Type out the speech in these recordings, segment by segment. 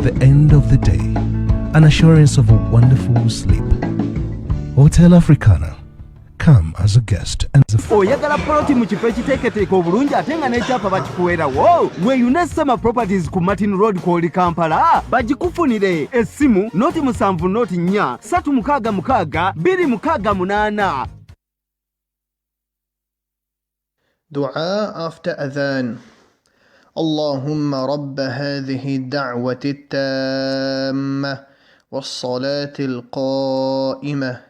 the end of the day, an assurance of a wonderful sleep. Hotel Africana. Come as a guest and as a friend. Oyagala ploti mu kifo ekiteeketeeke obulungi ate nga n'ekyapa bakikuweerawo. Weeyune Summer Properties ku Martin Road kw'oli Kampala. Bagikufunire essimu noti 7 noti 4 366 268. دعاء after adhan. اللهم رب هذه الدعوة التامة والصلاة القائمة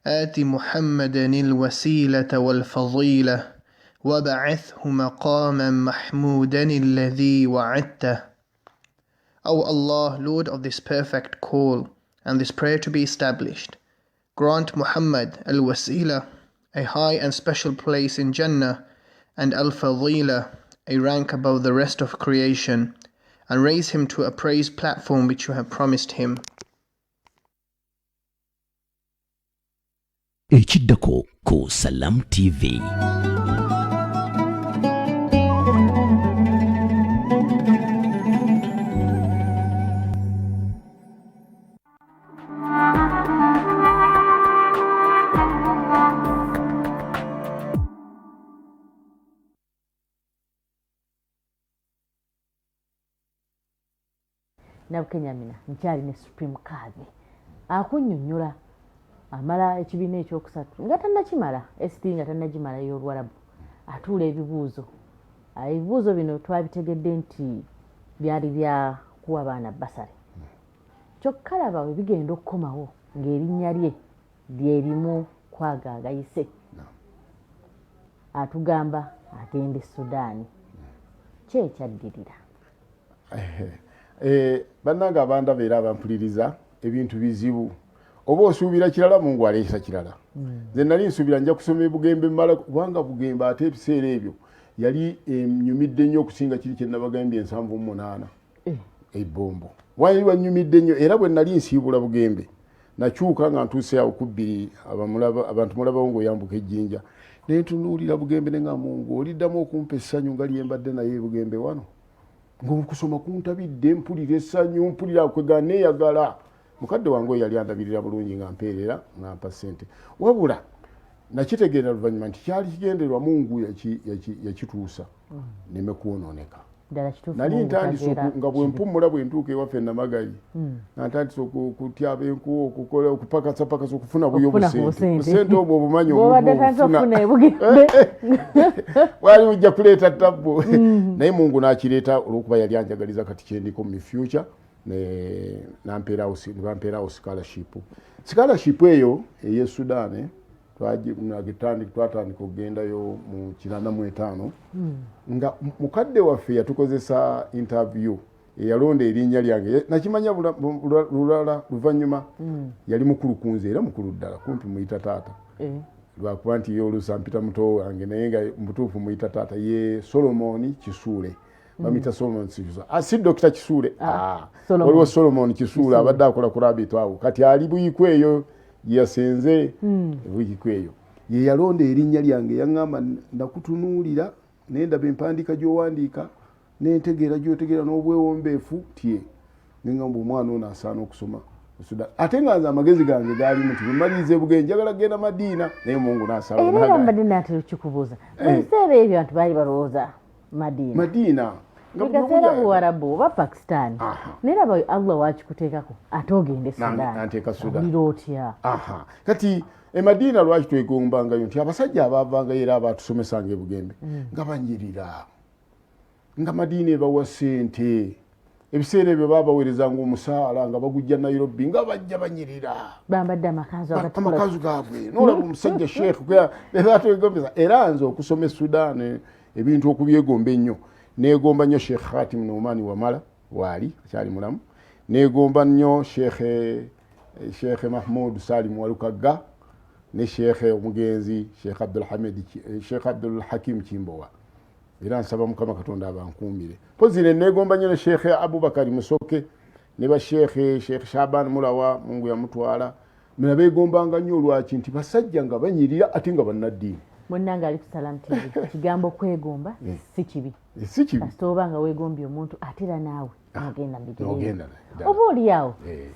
آت محمدا الوسيلة والفضيلة وبعثه مقاما محمودا الذي وعدته. O Allah, Lord of this perfect call and this prayer to be established, grant Muhammad al-Wasila a high and special place in Jannah and al-Fadila a rank above the rest of creation, and raise him to a praise platform which you have promised him. Echiddako ku Salam TV. Nabukenyamina nkyali ne Supreme Kazi akunnyonnyola amala ekibiina ekyokusatu nga tannakimala ST nga tannagimala y'Oluwarabu atuula ebibuuzo bino twabitegedde nti byali bya kuwa baana basale kyokka laba we bigenda okukomawo ng'erinnya lye lyerimu kwagaagayise atugamba agende Sudaani kyekyaddirira bannanga abanda beera abampuliriza ebintu bizibu oba osuubira kirala Mungu aleesa kirala nze nali nsuubira nja kusoma Bugembe mmala kubanga Bugembe ate ebiseera ebyo yali nyumidde nnyo okusinga kiri kye nabagambye 78 ebbombo wali wanyumidde nnyo era bwe nali nsiibula Bugembe nakyuka nga ntuuse awo ku bbiri abantu mulabawo ng'oyambuka ejjinja ne ntunuulira Bugembe ne nga Mungu oliddamu okumpa essanyu nga lyembadde naye Bugembe wano ng'okusoma kuntabidde mpulira essanyu mpulira kwega neeyagala mukadde wange oyo yali andabirira bulungi nga mpeerera ng'ampa ssente wabula nakitegeera luvannyuma nti kyali kigenderwa Mungu yakituusa neme kwonooneka nali ntandise nga bwe mpummula bwe ntuuka ewaffe Namagayi nga ntandise okutyaba enku okukola okupakasapakasa okufuna buyo busente obwo obumanyi wali ujja kuleeta tabbo naye Mungu n'akireeta olw'okuba yali anjagaliza kati kyendiko mu future nampeerawo scholarship eyo eye Sudan twatandika okugendayo mu 1995 nga mukadde waffe yatukozesa interview eyalonda erinnya lyange nakimanya lulala luvannyuma yali mukulu kunze era mukulu ddala kumpi muyita taata lwakuba nti yolusa mpita muto wange naye nga mutuufu muyita taata ye Solomon Kisuule bamita Solomon Kisuule si Dr. Kisuule waliwo Solomon Kisuule abadde akola ku Rabbit awo kati ali buyikweyo yasenze buyikweyo ye yalonda erinnya lyange yaŋŋamba nakutunuulira nendaba empandiika gy'owandiika nentegeera gy'otegeera n'obwewombeefu tye neŋŋamba omwana ono asaana okusoma ate nga nze amagezi gange gaalimu nti bwemaliriza Bugenje njagala kgenda Madiina naye Mungu n'asalawo era Madiina ate kikubuuza ebiseera ebyo abantu baali balowooza Madiina Bikaseera Buwarabu oba Pakistan neraba Allah wakikuteekako ate ogende Sudan otya kati Madiina lwaki twegombangayo nti abasajja abaavangayo era abaatusomesanga e Bugembe nga banyirira nga Madiina ebawa ssente ebiseera ebyo baabaweerezanga omusaala nga bagujja Nairobi nga bajja banyirira bambadde amakazu gaabwe n'olaba omusajja sheekh bebatwegombesa era nze okusoma Sudan ebintu okubyegomba ennyo negomba nnyo Sheikh Khatim Noumani Wamala waali akyali mulamu negomba nnyo Sheikh Mahmoud Salim Walukagga ne Sheikh omugenzi Sheikh Abdul Hakim Kimbowa era nsaba Mukama Katonda abankuumire pozire negomba nnyo ne Sheikh Abubakar Musoke ne ba Sheikh Shaban Mulawa Mungu yamutwala mina begombanga nnyo lwaki nti basajja nga banyirira ate nga bannaddiini Munanga ali ku Salam TV kigambo kwegomba si kibi si kibi kasita obanga weegombye omuntu atera naawe agenda n'ogenda oba oliawo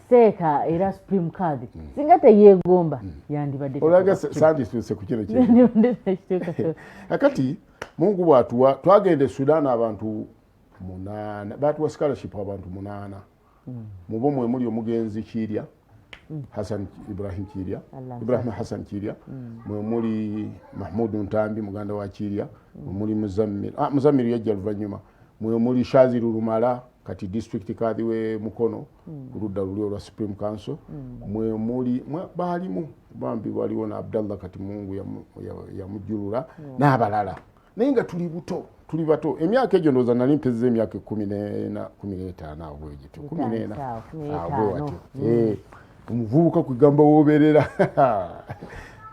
seeka era supreme card singa teyeegomba yandibadde olaga sandituuse ku kino kino akati Mungu bwatuwa twagenda e Sudan abantu 8 batuwa scholarship abantu 8 mubo mwe muli omugenzi Kirya Hassan Ibrahim Kirya Ibrahim Hassan Kirya mwe muli Mahmoud Ntambi muganda wa Kirya mwe muli Muzammil yajja luvanyuma mwe muli Shaziru Rumala kati district kadhiwe Mukono kurudda lulyo lwa Supreme Council mwe muli balimu bambi waliwo na Abdallah kati Mungu yamujulula n'abalala naye nga tuli bato emyaka egyo ndoza nali mpezze emyaka 15 awo egyo 14 umuvubuka kugamba woberera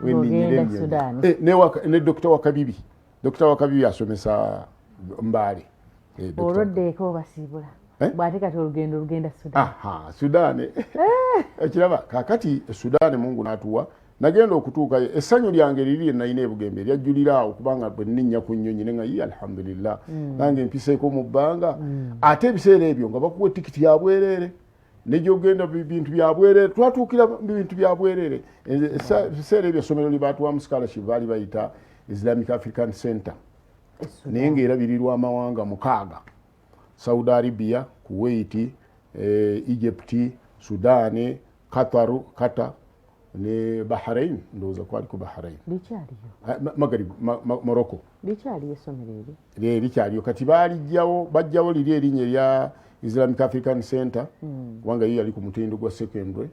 wendinyire ne Dr. Wakabibi asomesa Mbale oloddeeko basibula bw'ate kati olugendo lugenda Sudan Sudan ekiraba kakati Sudan Mungu natuwa nagenda okutuuka essanyu lyange liri nalina ebugembe lyajjulira awo kubanga bwe nninnya ku nnyonyi ne nga ye alhamdulillah nange mpiseeko mu bbanga ate ebiseera ebyo nga bakuwa tikiti ya bwereere nejogenda bintu bya bwereere twatuukira bintu bya bwereere ebiseera ebyo essomero lye baatuwamu scholarship baali bayita Islamic African Center naye ng'erabirirwa amawanga 6 Saudi Arabia, Kuwait, Egypt, Sudan, Qatar ne Bahrain ndoza kwali ku Bahrain Maghrib Morocco likyali esomero eri likyali kati bajjawo liri erinnya lya Islamic African Center wanga yali ku mutindo gwa secondary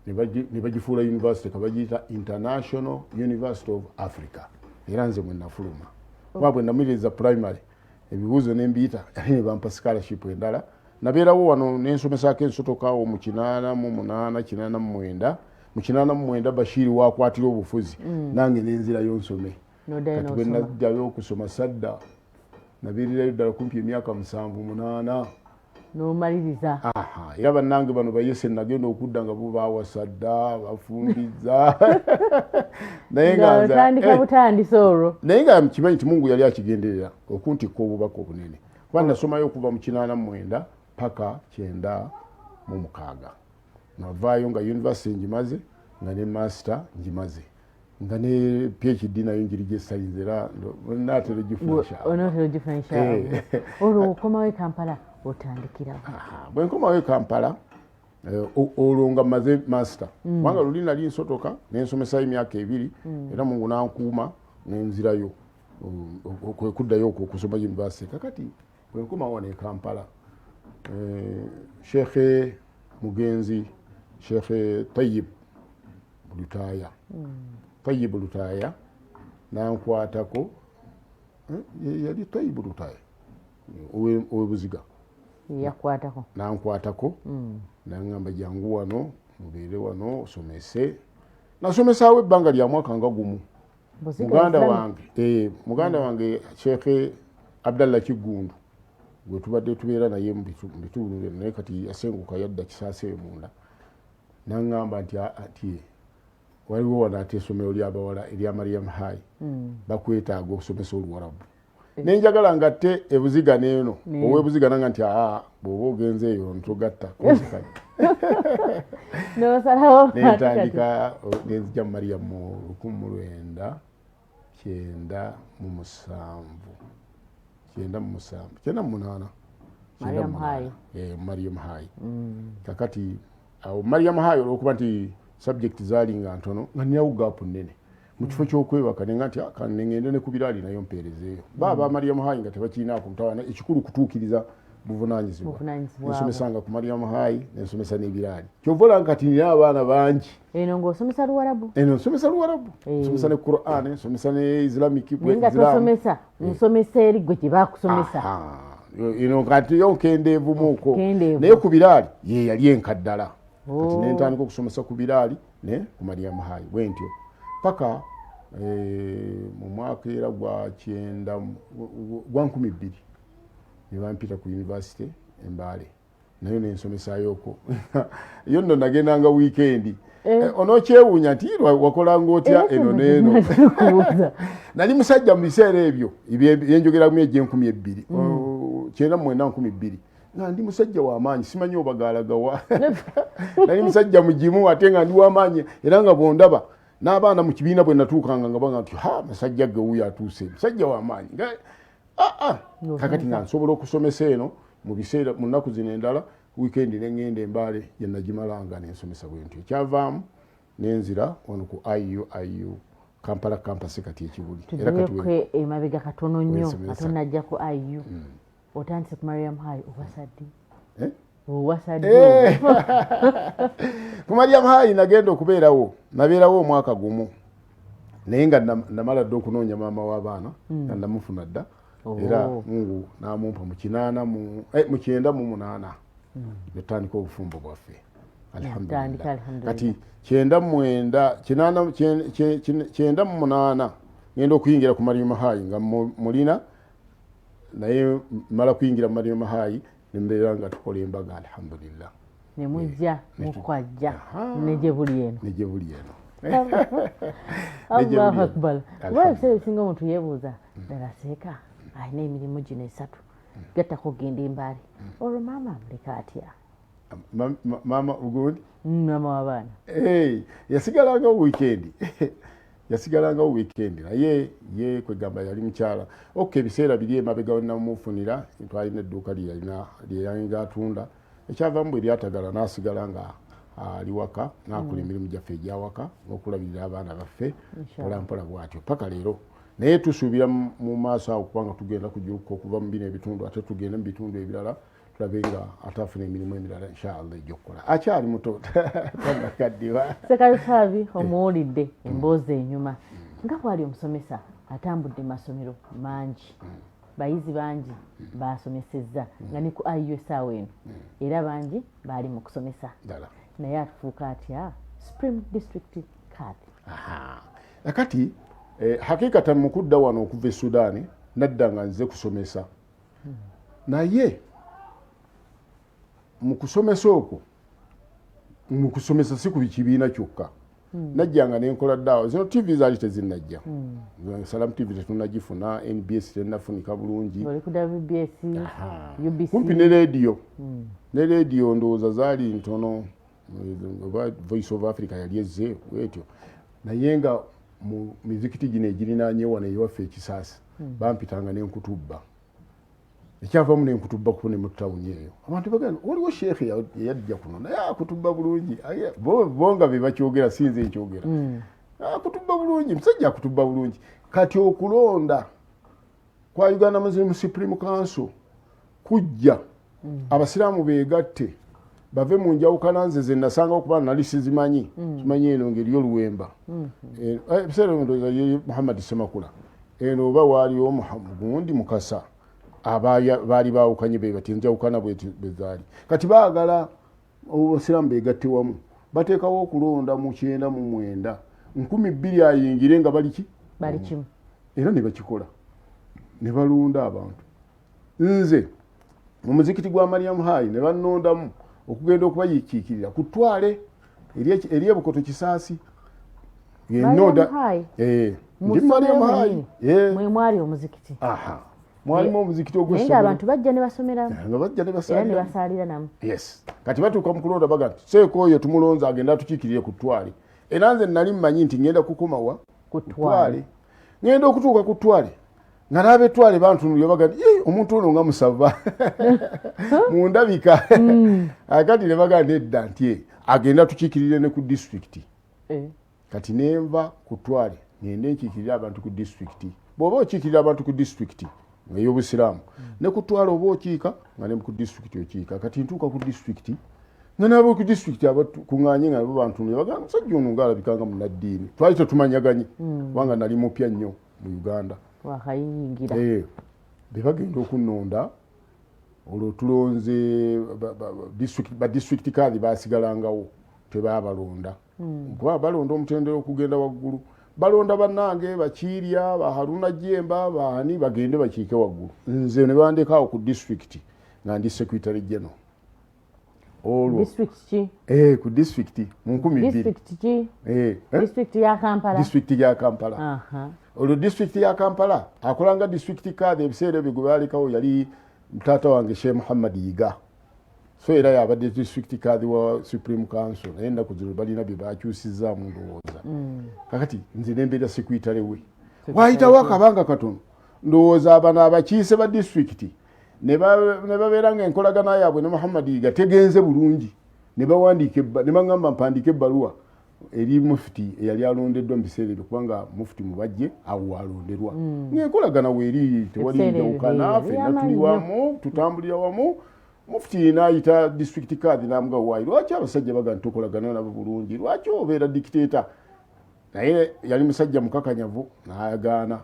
ne bagifuula university kabagiyita International University of Africa era nze mwe nafuluma wabwe namiriza primary ebibuuzo n'embiyita ne bampa scholarship endala nabeerawo wano n'ensomesako ensotokaawo mu 88 mu 89 Bashiri wakwatira obufuzi nange nenzirayo nsome kati bwe najjayo okusoma sadda nabirirayo ddala kumpi emyaka 7-8 n'omaliriza era bannange bano bayese nagenda okudda nga bo bawasadda bafumbiza naye nga butandise olwo naye nga kimanyi nti Mungu yali akigenderera okuntikka obubaka obunene kuba nasomayo okuva mu 89 paka 96 navaayo nga university ngimaze nga ne master ngimaze nga ne PhD nayo ngiri gyesayinza era natera gifunisha olwo okomawo e Kampala otandikira bwe nkomawo e Kampala olwo nga maze master wanga luli nali nsotoka nensomesa emyaka 2 era Mungu nankuuma nenzirayo kuddayo okusoma university kakati bwe nkomawo ne Kampala Sheikh mugenzi Sheikh Tayyib Lutaya nankwatako yali Tayyib Lutaya owebuziga yakwatako nankwatako nangamba jangu wano mubeere wano osomese nasomesaawo ebbanga lya mwaka nga gumu muganda wange Sheikh Abdallah Kigundu gwe tubadde tubeera naye mu bitundu naye kati yasenguka yadda kisaaseeyo munda nangamba nti ati waliwo wano ate essomero ly'abawala erya Mariam High bakwetaaga okusomesa Oluwarabu nenjagala ngatte ebuziga n'eno owebuziga nanga nti bw'oba ogenze eyo ntogatta nentandika nenzija mu Mariam mu 1998 Mariam High kakati awo Mariam High olwokuba nti subject zalinga ntono nga ninawo gaapu nnene mu kifo ky'okwebaka nenga nti kanengende ne ku biraali nayo mpeerezeeyo baba Mariam High nga tebakirinaako mutawana ekikulu kutuukiriza buvunaanyizibwa ensomesanga ku Mariam High nensomesa n'ebiraali kyovola kati nina abaana bangi eno ng'osomesa Luwarabu nsomesa ne Quran nsomesa ne Islamic nga tosomesa nsomesa eri gwe gye baakusomesa eno kati yonkendeevu muuko naye ku biraali ye yali enkaddala kati nentandika okusomesa ku biraali ne ku Mariam High bwentyo paka mu mwaka era gwa 2000 ne bampita ku university Mbale nayo nensomesayoko yo nno nagendanga weekend onokyewuunya nti wakolanga otya eno neeno nali musajja mu biseera ebyo yenjogeramu 2000 9 12 nga ndi musajja w'amaanyi simanyi obagaalagawa nali musajja mugimu ate nga ndi w'amaanyi era nga bw'ondaba n'abaana mu kibiina bwe natuukanga nga baga nti musajja ge wuyo atuuse musajja w'amaanyi kakati nga nsobola okusomesa eno mu biseera mu nnaku zino endala wiikendi ne ŋŋenda Embaale gye nagimalanga n'ensomesa bwe ntyo ekyavaamu n'enzira wano ku IU Kampala campus kati ekibuli era kati emabega katono nnyo ate najja ku IU otandise ku Mariam High owasadde ku Mariam High nagenda okubeerawo nabeerawo omwaka gumu naye nga namala dda okunoonya maama w'abaana nga namufuna dda era Mungu n'amumpa mu 98 yatandika obufumbo bwaffe alhamdulillah kati 98 ngenda okuyingira ku Mariam High nga mulina naye mala kuyingira mu Mariam High nembeera nga tukola embaga alhamdulillah nemujja mukwajja neje buli eno Allahu Akbar ebiseera ebisinga omuntu yeebuuza ddala seeka alina emirimu gino esatu gattako ogenda Embaale olwo maama amuleka atya maama ugundi maama w'abaana yasigalangawo weekend naye ye kwegamba yali mukyala ebiseera biri emabega wenamufunira twalina edduuka lyeyayinza atunda ekyavaamu bwe lyatagala n'asigala nga ali waka n'akola emirimu gyaffe egyawaka n'okulabirira abaana baffe mpolampola bw'atyo paka leero naye tusuubira mu maaso awo kubanga tugenda kujjuka okuva mu bino ebitundu ate tugenda mu bitundu ebirala tulabe nga ataafuna emirimu emirala inshallah egy'okukola akyali muto tanakaddiwa Ssekabisaabi omuwulidde emboozi enyuma nga bwali omusomesa atambudde mu masomero mangi bayizi bangi basomesezza nga ne ku IU essaawa eno era bangi baali mu kusomesa naye atufuuka atya Supreme District Kadhi akati hakikatan mu kudda wano okuva e Sudaani nadda nga nze kusomesa naye mu kusomesa okwo mu kusomesa si ku kibiina kyokka najjanga nenkola ddaawo zino TV zaali tezinnajja Salam TV tetunnagifuna NBS tennafunika bulungi oli ku WBS UBC kumpi ne radio ndowooza zaali ntono Voice of Africa yali ezze bwetyo naye nga mu mizikiti gino egirinaanye wano ewaffe ekisaasi bampitanga n'enkutubba ekyavaamu n'enkutubba kuko ne mu tawuni eyo abantu bagamba waliwo sheekhe yajja kuno naye akutubba bulungi bo nga be bakyogera sinze nkyogera akutubba bulungi musajja akutubba bulungi kati okulonda kwa Uganda Muslim Supreme Council kujja abasiraamu beegatte bave mu njawukana nze ze nasanga okuba nali sizimanyi kimanyi eno ngeri oluwemba ebiseera ye Muhammad Semakula eno oba waaliwo gundi Mukasa baali baawukanye be bati njawukana bwezaali kati baagala abasiraamu beegatte wamu bateekawo okulonda mu 99 2,000 ayingire nga bali kimu era ne bakikola ne balonda abantu nze mu muzikiti gwa Mariam High ne bannondamu okugenda okubayikiikirira ku Ttwale eri Bukoto Kisaasi Mariam High mwe mwali omuzikiti mwalimu omuzikiti ogw'essomero abantu bajja ne basomeramu nga bajja ne era ne basaalira namu kati batuuka mu kulonda baga nti seeko oyo tumulonza agenda atukiikirire ku Ttwale era nze nali mmanyi nti ngenda kukomawa ku Ttwale ngenda okutuuka ku Ttwale nga n'ab'Ettwale bantunulira baga nti omuntu ono nga musava mu ndabika kati ne baga nedda nti agenda tukiikirire ne ku disitulikiti kati nenva ku Ttwale ngende nkiikirire abantu ku disitulikiti bw'oba okiikirira abantu ku disitulikiti ey'obusiraamu ne ku Ttwale oba okiika nga ne ku disitulikiti okiika kati ntuuka ku disitulikiti nga nabo ku disitulikiti abakuŋŋaanye nga nabo bantunulira baga musajja ono ng'alabikanga munnaddiini twali tetumanyaganye kubanga nali mupya nnyo mu Uganda wakayingira be bagenda okunnonda olwo tulonze ba district Kadhi baasigalangawo tebaabalonda kuba balonda omutendera okugenda waggulu balonda bannange Bakiirya ba Haruna Jemba baani bagende bakiike waggulu nze ne bandekaawo ku district nga ndi secretary general olwo ku district mu 12 district ya Kampala olwo district ya Kampala akolanga district Kadhi ebiseera ebyo gwe baalekawo yali mutaata wange Sheikh Muhammad Yiga so era yabadde district kadhi wa Supreme Council naye ennaku zino balina bye bakyusizza mu ndowooza kakati nze nembeera secretary we wayitawo akabanga katono ndowooza abano abakiise ba district ne babeera ng'enkolagana yaabwe ne Muhammad Yiga tegenze bulungi ne bawandiika ne baŋŋamba mpandiika ebbaluwa eri mufti eyali alondeddwa mu biseera ebyo kubanga mufti mubajje awo walonderwa ng'enkolagana weeri tewali njawukana ffenna tuli wamu tutambulira wamu mufti n'ayita district kadhi n'amuga waayi lwaki abasajja baga ntukolagana nabo bulungi lwaki obeera dictator naye yali musajja mukakanyavu n'ayagaana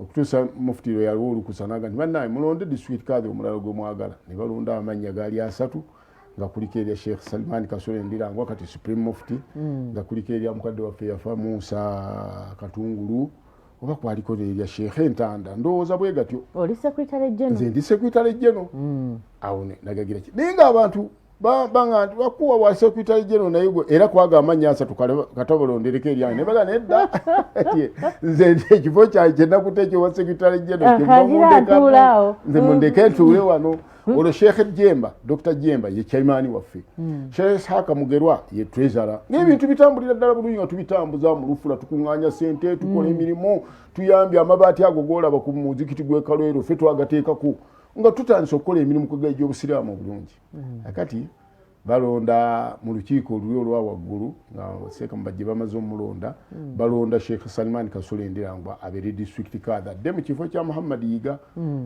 okutuusa mufti lwe yaliwo olukusa naga nti bannaye mulonde district kadhi omulala gwe mwagala ne balonda amannya gaali 3 nga kuliko erya Sheikh Salman Kasole Ndirangwa kati Supreme Mufti nga kuliko erya mukadde waffe yafa Musa Katungulu oba kwaliko erya Sheikh Entanda ndowooza bwe gatyo oli secretary general nze ndi secretary general awo nagagira ki ninga abantu banga bakuwa wa secretary general naye gwe era kwaga amannya 3 katabalondereko eryange ne baga nedda nze ekifo kyange nakuteekyo wa secretary general nze mundeke ntuule wano olwo Sheikh Jemba Dr. Jemba ye chairman waffe Sheikh Haka Mugerwa ye treasurer n'ebintu bitambulira ddala bulungi nga tubitambuza mu lufula tukuŋŋaanya sente tukola emirimu tuyambye amabaati ago goolaba ku muzikiti gwe Kalwero ffe twagateekako nga tutandise okukola emirimu kwega egy'obusiraamu obulungi akati balonda mu lukiiko oluli olwa waggulu nga seeka mubajje bamaze omulonda balonda Sheikh Salman Kasole Ndirangwa abeere district kadhi adde mu kifo kya Muhammad Yiga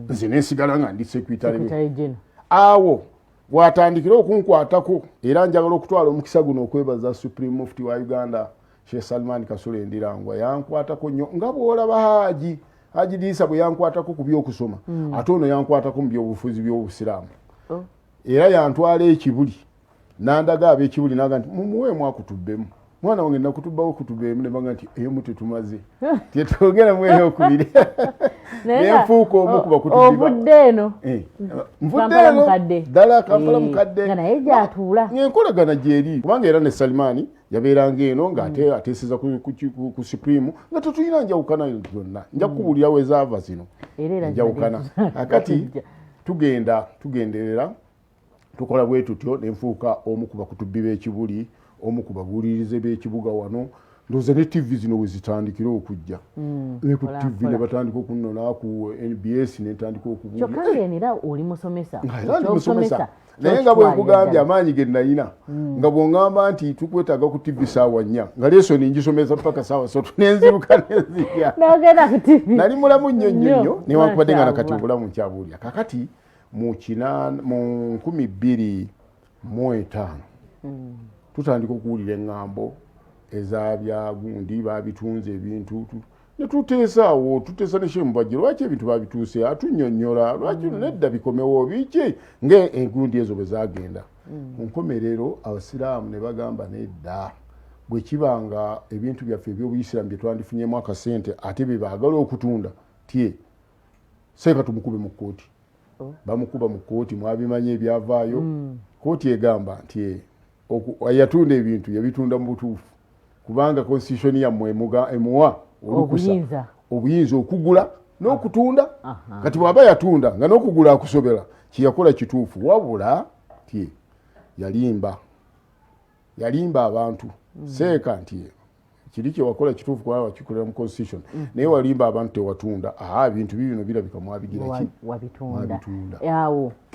nze nesigala nga ndi secretary awo bw'atandikira okunkwatako era njagala okutwala omukisa guno okwebaza Supreme Mufti wa Uganda Sheikh Salman Kasole Ndirangwa yankwatako nnyo nga bw'olaba Haji Diisa bwe yankwatako ku by'okusoma ate ono yankwatako mu by'obufuzi by'obusiraamu era yantwala ekibuli nandaga ab'ekibuli naga nti mumuweemu akutubbemu mwana wange nakutubbawo kutubeemu ne banga nti emu tetumaze tetwogera mu eyokubiri nenfuuka omu ku bakutubbiba ovudde eno nvudde eno ddala Kampala mukadde nga naye gyatuula ng'enkolagana gyeri kubanga era ne Salimani yabeeranga eno ng'ate ateeseza ku Supreme nga tetulina njawukana yonna nja kukubuulira we zaava zino njawukana akati tugenderera tukola bwe tutyo nenfuuka omu ku bakutubbi b'ekibuli omu ku babuulirize b'ekibuga wano ndowooza ne TV zino we zitandikira okujja ne ku TV ne batandika okunona ku NBS ne ntandika okubuulira kyokka yenera oli musomesa naye nga bwe nkugambye amaanyi ge nalina nga bw'oŋŋamba nti tukwetaaga ku TV saawa 4 nga leeso ningisomeza paka saawa 3 nenziruka nenzirya nali mulamu nnyo newankubadde nga nakati obulamu nkyabuulya kakati mu 2005 tutandika okuwulira eŋŋambo ezabyagundi babitunze ebintu ne tuteesaawo tuteesa ne Sheikh Mubajje lwaki ebintu babituuse atunnyonnyola lwaki nedda bikomewo biki ng'engundi ezo bwe zagenda mu nkomerero abasiraamu ne bagamba nedda bwe kibanga ebintu byaffe eby'obuyisiraamu bye twandifunyemu akasente ate bye baagala okutunda tye seeka tumukube mu kkooti bamukuba mu kkooti mwabimanya ebyavaayo kkooti egamba nti yatunda ebintu yabitunda mu butuufu kubanga constitution yammwe emuwa olukusa obuyinza okugula n'okutunda kati bw'aba yatunda nga n'okugula akusobera kiyakola kituufu wabula tye yalimba abantu seeka nti kiri kyewakola kituufu kubanga wakikolera mu constitution naye walimba abantu tewatunda ebintu bibino birabika mwabigiraki wabitunda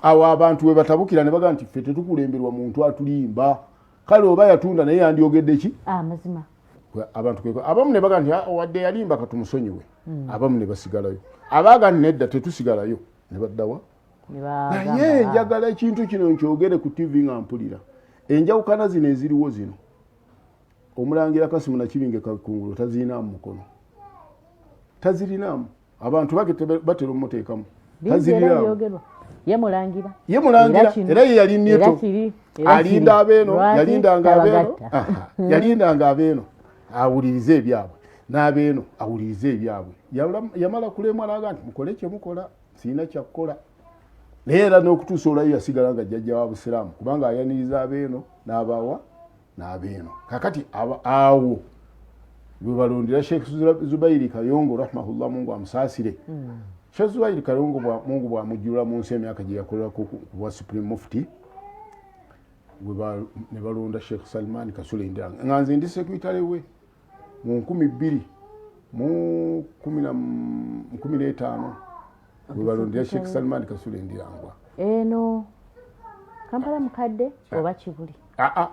awo abantu we batabukira ne baga nti ffe tetukulemberwa muntu atulimba kale oba yatunda naye yandyogedde ki mazima abantu abamu ne baga nti wadde yalimba katumusonyiwe abamu ne basigalayo abaaga nedda tetusigalayo ne baddawa naye njagala ekintu kino nkyogere ku TV nga mpulira enjawukana zino eziriwo zino omulangira Kasimu Nakibinge Kakungulu taziinaamu mukono tazirinamu abantu batera omuteekamu tazirinamu ye mulangira era ye yali neto alinda abeeno yalindanga abeeno awulirize ebyabwe n'abeeno awulirize ebyabwe yamala kulemwa naga nti mukole kye mukola siina kyakukola naye era n'okutuusa olayo yasigala nga jjajja wa busiraamu kubanga ayaniriza abeeno n'abawa n'abeeno kakati awo lwe balondera Sheikh Zubairi Kayongo rahimahullah Mungu amusaasire Sheikh Zubairi Kayongo Mungu bwamujjula mu nsi emyaka gye yakolera ku bwa Supreme Mufti ne balonda Sheikh Salman Kasule Ndiranga nga nze ndi secretary we mu 2015 we balondera Sheikh Salman Kasule Ndiranga eno Kampala mukadde oba Kibuli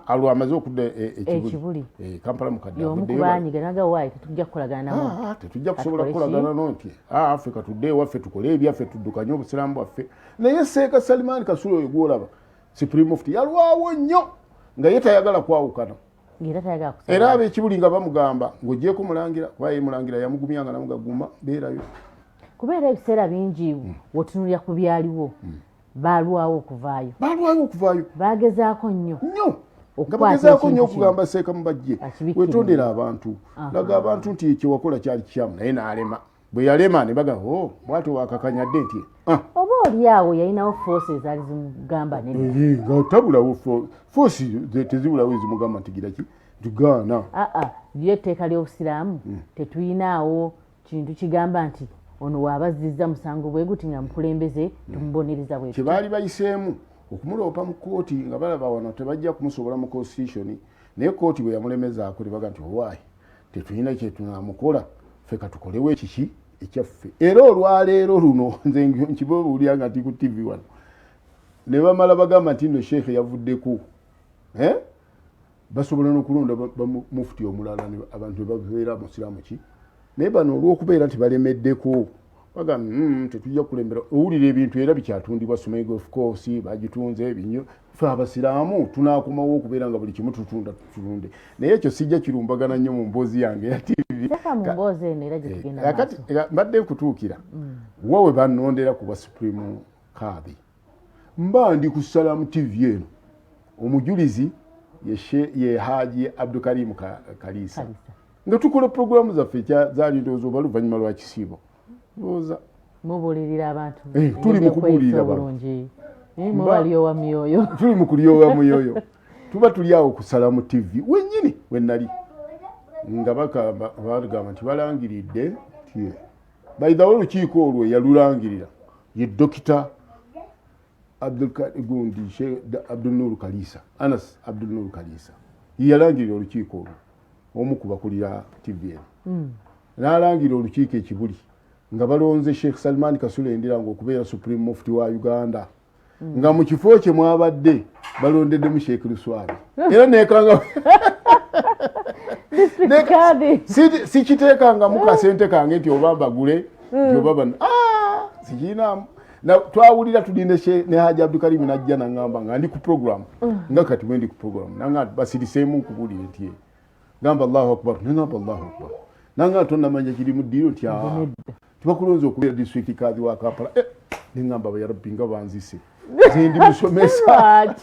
alwa amaze okudda Ekibuli Kampala mukadde yomukubanyiga naga wayi tetujja kukolagana namo tetujja kusobola kukolagana nonti Afrika tudde waffe tukole ebyaffe tuddukanye obusiramu bwaffe naye Sheikh Salman Kasule oyo gwolaba Supreme Mufti yalwawo nnyo nga ye tayagala kwawukana era ab'Ekibuli nga bamugamba ng'ogyeko mulangira kuba ye mulangira yamugumyanga namugaguma beerayo kubeera ebiseera bingi wotunulira ku byaliwo balwawo okuvaayo bagezaako nnyo nga bagezaako nnyo okugamba Seeka Mubajje wetondera abantu laga abantu nti kyewakola kyali kikyamu naye n'alema bwe yalema ne bagamba bwatyo wakakanyadde nti oba oli awo yalinawo force ezaali zimugamba nga tabulawo force tezibulawo ezimugamba nti gira ki tugaana lyo etteeka ly'obusiraamu tetuyinaawo kintu kigamba nti ono waabazizza musango bwe guti nga mukulembeze tumubonereza bwe kyebaali bayiseemu okumuloopa mu kooti nga balaba wano tebajja kumusobola mu constitution naye kooti bwe yamulemezaako tebaga nti owaayi tetulina kyetunamukola ffe katukolewo ekiki ekyaffe era olwaleero luno nze nkibabuulira nga nti ku TV wano ne bamala bagamba nti nno sheekhe yavuddeko basobola n'okulonda mufuti omulala abantu bebabeera musiraamu ki naye bano olw'okubeera nti balemeddeko bagamba tetujja kulembera owulira ebintu era bikyatundibwa Somego of course bagitunze ebinyo ffe abasiraamu tunaakomawo okubeera nga buli kimu tutunda tulunde naye ekyo sijja kirumbagana nnyo mu mboozi yange ya TV akati mbadde nkutuukira wawe bannondera ku bwa Supreme Kadhi mba ndi ku Salamu TV eno omujulizi ye Haji Abdulkarim Kalisa nga tukola programu zaffe zaali ndowooza oba luvannyuma lwa kisiibo ndowooza mubulirira abantu tuli mu kubuulirira bulungi mubalyowa myoyo tuli mu kulyowa myoyo tuba tuli awo ku Salamu TV wennyini we nali nga bagamba nti balangiridde bayidhawo olukiiko olwo yalulangirira ye Dokita Abdul Nur Kalisa Anas Abdul Nur Kalisa yalangirira olukiiko olwo omu ku bakulira TV n'alangirira olukiiko Ekibuli nga balonze Sheikh Salman Kasule Ndiranga okubeera Supreme Mufti wa Uganda nga mu kifo kye mwabadde balondeddemu Sheikh Luswabi era nekanga sikiteekanga mu kasente kange nti oba mbagule oba sikirinamu twawulira tulinde ne Haji Abdulkarim najja nangamba nga ndi ku program nga kati wendi ku program nanga basiriseemu nkubulire nti gamba Allahu Akbar nangamba Allahu Akbar nanga tonnamanya kiri mu ddiiro nti tubakulonze okubeera district Kadhi wa Kampala nengamba ya Rabbi nga banzise nze ndi musomesa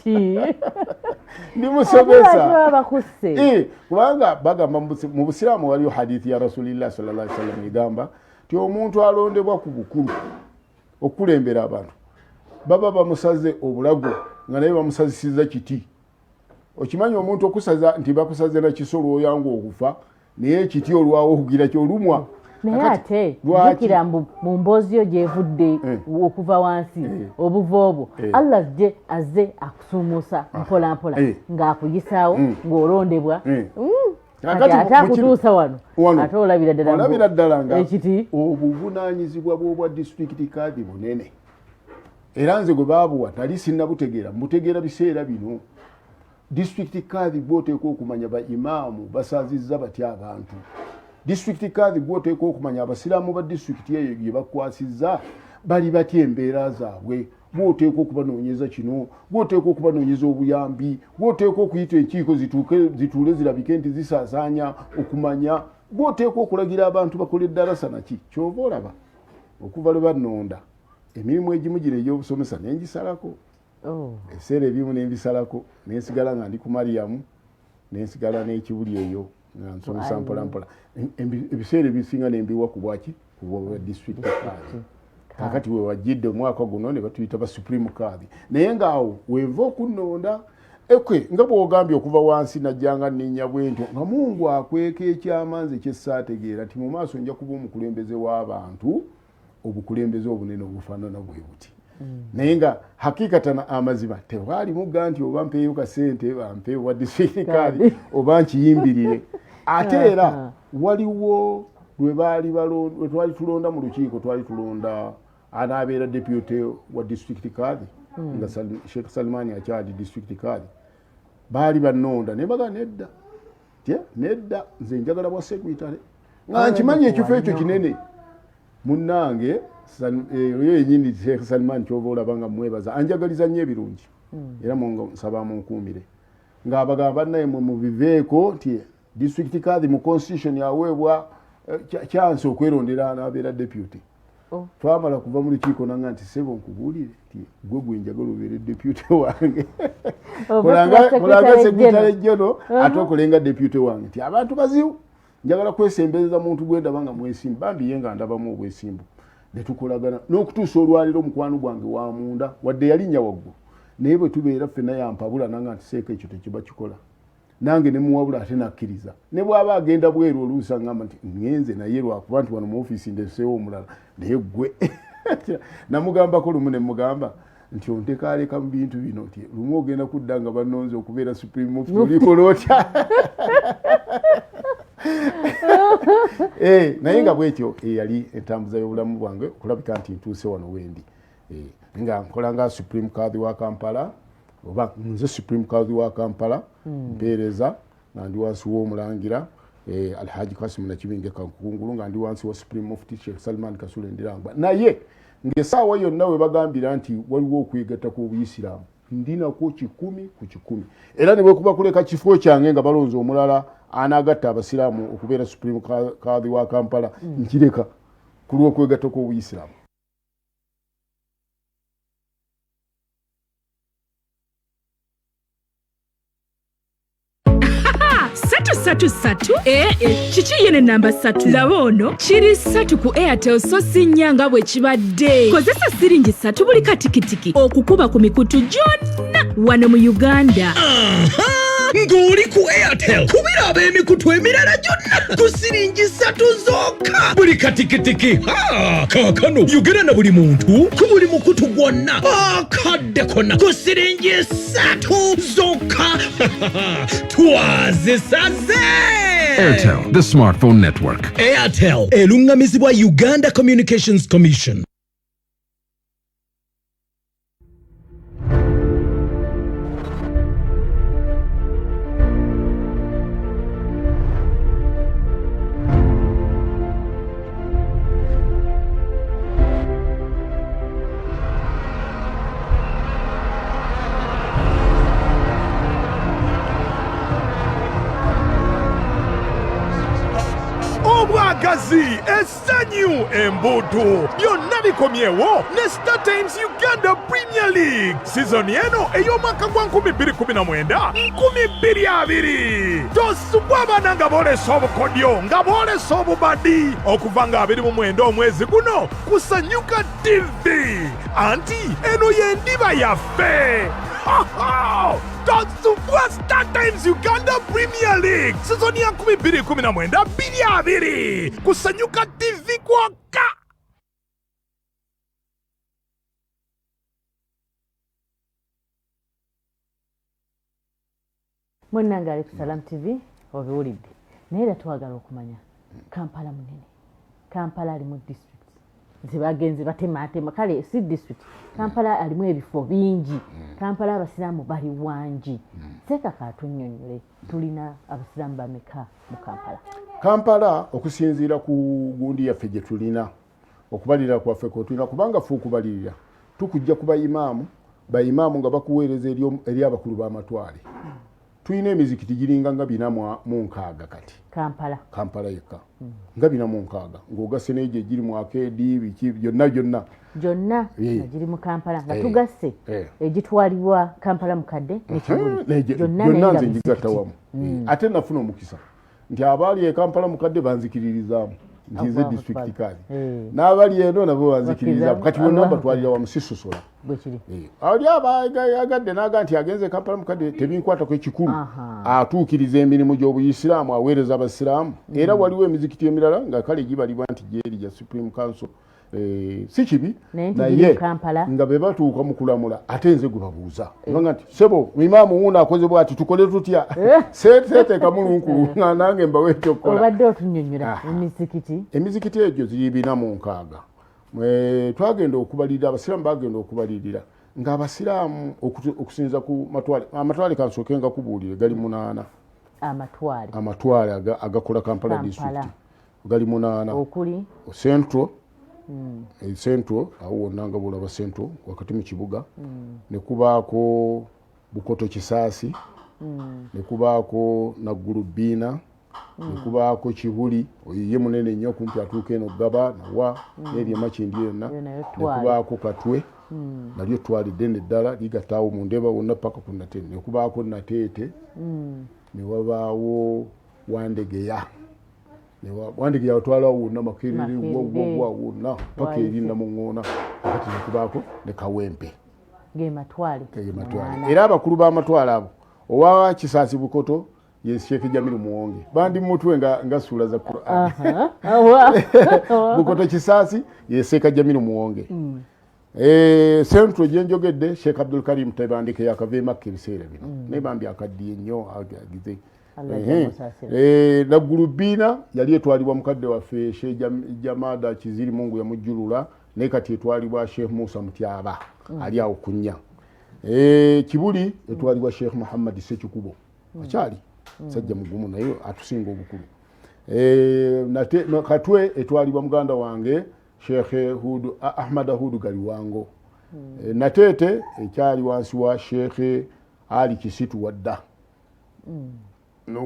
ndi musomesa kubanga bagamba mu Busiraamu waliyo hadithi ya Rasulillah sallallahu alaihi wasallam egamba ti omuntu alondebwa ku bukulu okulembera abantu baba bamusaze obulago nga naye bamusazisiza kiti okimanyi omuntu okusaza nti bakusaze na kisolo oyangu okufa naye ekiti olwawo okugira kyolumwa naye ate jjukira mu mboozi yo gyevudde okuva wansi obuva obwo Allah azze akusumuusa mpola mpola ng'akuyisaawo ng'olondebwa ate akutuusa wano ate olabira ddala nga ekiti obuvunaanyizibwa bw'obwa disitulikiti Kadhi bunene era nze gwe baabuwa nali sinnabutegeera mbutegeera biseera bino disitulikiti Kadhi gwoteeka okumanya ba imaamu basazizza batya abantu disitulikiti Kadhi gwoteeka okumanya abasiraamu ba disitulikiti eyo gye bakwasizza bali batya embeera zaabwe bwoteeka okubanoonyeza kino bwoteeka okubanoonyeza obuyambi bwoteeka okuyita enkiiko zituule zirabike nti zisaasaanya okumanya bwoteeka okulagira abantu bakole eddarasa naki kyova olaba okuva lwe bannonda emirimu egimu gino egy'obusomesa nengisalako ebiseera ebimu nembisalako nensigala nga ndi ku Mariyamu nensigala n'Ekibuli eyo nga nsomesa mpolampola ebiseera ebisinga nembiwa ku bwaki ku bwa district Kadhi kakati we wajjidde omwaka guno ne batuyita ba Supreme Kadhi naye ngaawo wenva okunnonda nga bw'ogambye okuva wansi najjanga nninnya bwentyo nga Mungu akweka ekyamanzi kyessaategeera nti mu maaso nja kuba omukulembeze w'abantu obukulembeze obunene obufaanana bwe buti naye nga hakikatana amazima tewalimu nti oba mpeeyo kasente bampeeyo wa district card oba nkiyimbirire ate era waliwo lwe twali tulonda mu lukiiko twali tulonda anaabeera deputy wa district card nga Sheikh Salmani akyali district card baali bannonda ne baga nedda nze njagala bwa secretary nga nkimanyi ekifo ekyo kinene munnange yenyini Sheikh Salman kyova olaba nga mwebaza anjagaliza nnyo ebirungi era nsaba munkuumire ng'abagamba naye mu biveeko nti district card mu constitution yaweebwa chance okwerondera anabeera deputy twamala kuva mu lukiiko nanga nti sebo nkubuulire nti gwe gwenjagala obeere deputy wange kolanga secretary general ate okolenga deputy wange nti abantu bazibu njagala kwesembeza muntu gwendaba nga mwesimbu bambi ye nga ndabamu obwesimbu netukolagana n'okutuusa olwaliro omukwano gwange wa munda wadde yalinnya waggulu naye bwe tubeera ffenna yampabula nanga nti seeka ekyo tekiba kikola nange ne muwabula ate nakkiriza ne bw'aba agenda bweru oluusi aŋŋamba nti ngenze naye lwakuba nti wano mu ofiisi ndeseewo omulala naye ggwe namugambako lumu ne mugamba nti ontekaleka mu bintu bino nti lumu ogenda kudda nga bannonze okubeera supreme mufti olikola otya naye nga bwetyo yali entambuza y'obulamu bwange okulabika nti ntuuse wano wendi nga nkola nga supreme kadhi wa Kampala oba nze supreme kadhi wa Kampala mpeereza nga ndi wansi w'omulangira Alhaji Kasim Nakibinge Kankungulu nga ndi wansi wa supreme mufti Sheikh Salman Kasule Ndirangwa naye ng'essaawa yonna we bagambira nti waliwo okwegatta kw'obuyisiraamu ndinako 10 ku 10 era ne bwe kuba kuleka kifo kyange nga balonze omulala anagatta abasiraamu okubeera supreme kadhi wa Kampala nkireka ku lw'okwegatta kw'obuyisiraamu. Satu kiki yene namba 3 laba ono kiri 3 ku Airtel so sinyanga bwe kibadde kozesa siringi 3 buli katikitiki okukuba ku mikutu gyonna wano mu Uganda. Ng'oli ku Airtel kubira ab'emikutu emirala gyonna ku siringi 3 zokka buli katikitiki. Kaakano yogera na buli muntu ku buli mukutu gwonna akadde konna ku siringi 3 zokka. Twazisaze Airtel, the smartphone network. Airtel elungamizibwa Uganda Communications Commission. Obwagazi, essanyu, embuto byonna bikomyewo ne Star Times Uganda Premier League season eno ey'omwaka gwa 2019 2020 tosubwa abaana nga boolesa obukodyo nga boolesa obubadi okuva nga 29 omwezi guno kusanyuka TV anti eno y'endiba yaffe. Tosubwa Star Times Uganda Premier League season ya 2019 2020 kusanyuka TV kwaka. Munnange ali ku Salam TV obiwulidde naye era twagala okumanya Kampala munene. Kampala alimu district zibagenzi batematema kale si district Kampala alimu ebifo bingi. Kampala abasiraamu bali wangi. Seka katunnyonnyole tulina abasiraamu bameka mu Kampala? Kampala okusinziira ku gundi yaffe gye tulina okubalirira kwaffe kotulina kubanga ffe okubalirira tukujja kuba bayimaamu nga bakuweereza eri abakulu b'amatwale. Tulina emizikiti giringa nga 46 kati Kampala yekka nga 46 ng'ogasse n'egyo egiri mu akeedi biki byonna gyonna nga giri mu Kampala nga tugasse egitwalibwa Kampala mukadde gyonna nze ngigatta wamu. Ate nafuna omukisa nti abaali e Kampala mukadde banzikiririzaamu ntize district card n'abali eno nabo banzikiririzaamu kati bonna mbatwalira wamu sisosola. Ali abayagadde n'aga nti agenze Kampala mukadde tebinkwatako ekikulu atuukiriza emirimu gy'obuyisiraamu aweereza abasiraamu era waliwo emizikiti emirala nga kale gibalibwa nti gyeri gya Supreme Council si kibi naye nga be batuuka mu kulamula ate nze gwe babuuza nga nti sebo imaamu wuuno akoze bwati tukole tutya seeteeka mulunkulu nga nange mbawe ekyokukola obadde otunnyonnyola emizikiti egyo ziri 46 twagenda okubalirira abasiraamu bagenda okubalirira ng'abasiraamu okusinza ku amatwale kansooke nga kubuulire gali 8 amatwale agakola Kampala district gali 8 okuli central awo wonna nga bulaba central wakati mu kibuga ne kubaako Bukoto Kisaasi ne kubaako Naggulubiina ne kubaako Kibuli ye munene nnyo kumpi atuuka eno Gaba nawa n'eri Makindi yonna ne kubaako Katwe nalyo twalidde neddala ligataawo mu Ndeeba wonna paka ku Natete ne kubaako Nateete ne wabaawo Wandegeya Wandegeya watwalawo wonna Makerere wawwa wonna paka erinda mu Ŋŋoona akati ne kubaako ne Kawempe gematwale era abakulu b'amatwale abo owa Kisaasi Bukoto ye Sheikh Jamilu Muwonge bandi mutwe nga sura za Qur'an Bukoto Kisaasi ye Sheikh Jamilu Muwonge centro gyenjogedde Sheikh Abdul Karim Tebandike yakave Makka ebiseera bino ne bambi akaddiye nnyo agize Naggulubiina yali etwalibwa mukadde waffe Sheikh Jamada Kiziri Mungu yamujjulula naye kati etwalibwa Sheikh Musa Mutyaba ali awo kunnya Kibuli etwalibwa Sheikh Muhammad Sekikubo akyali sajja mugumu naye atusinga obukulu Katwe etwalibwa muganda wange Sheikh Hudu Ahmad Hudu Galiwango Nateete ekyali wansi wa Sheikh Ali Kisitu Wadda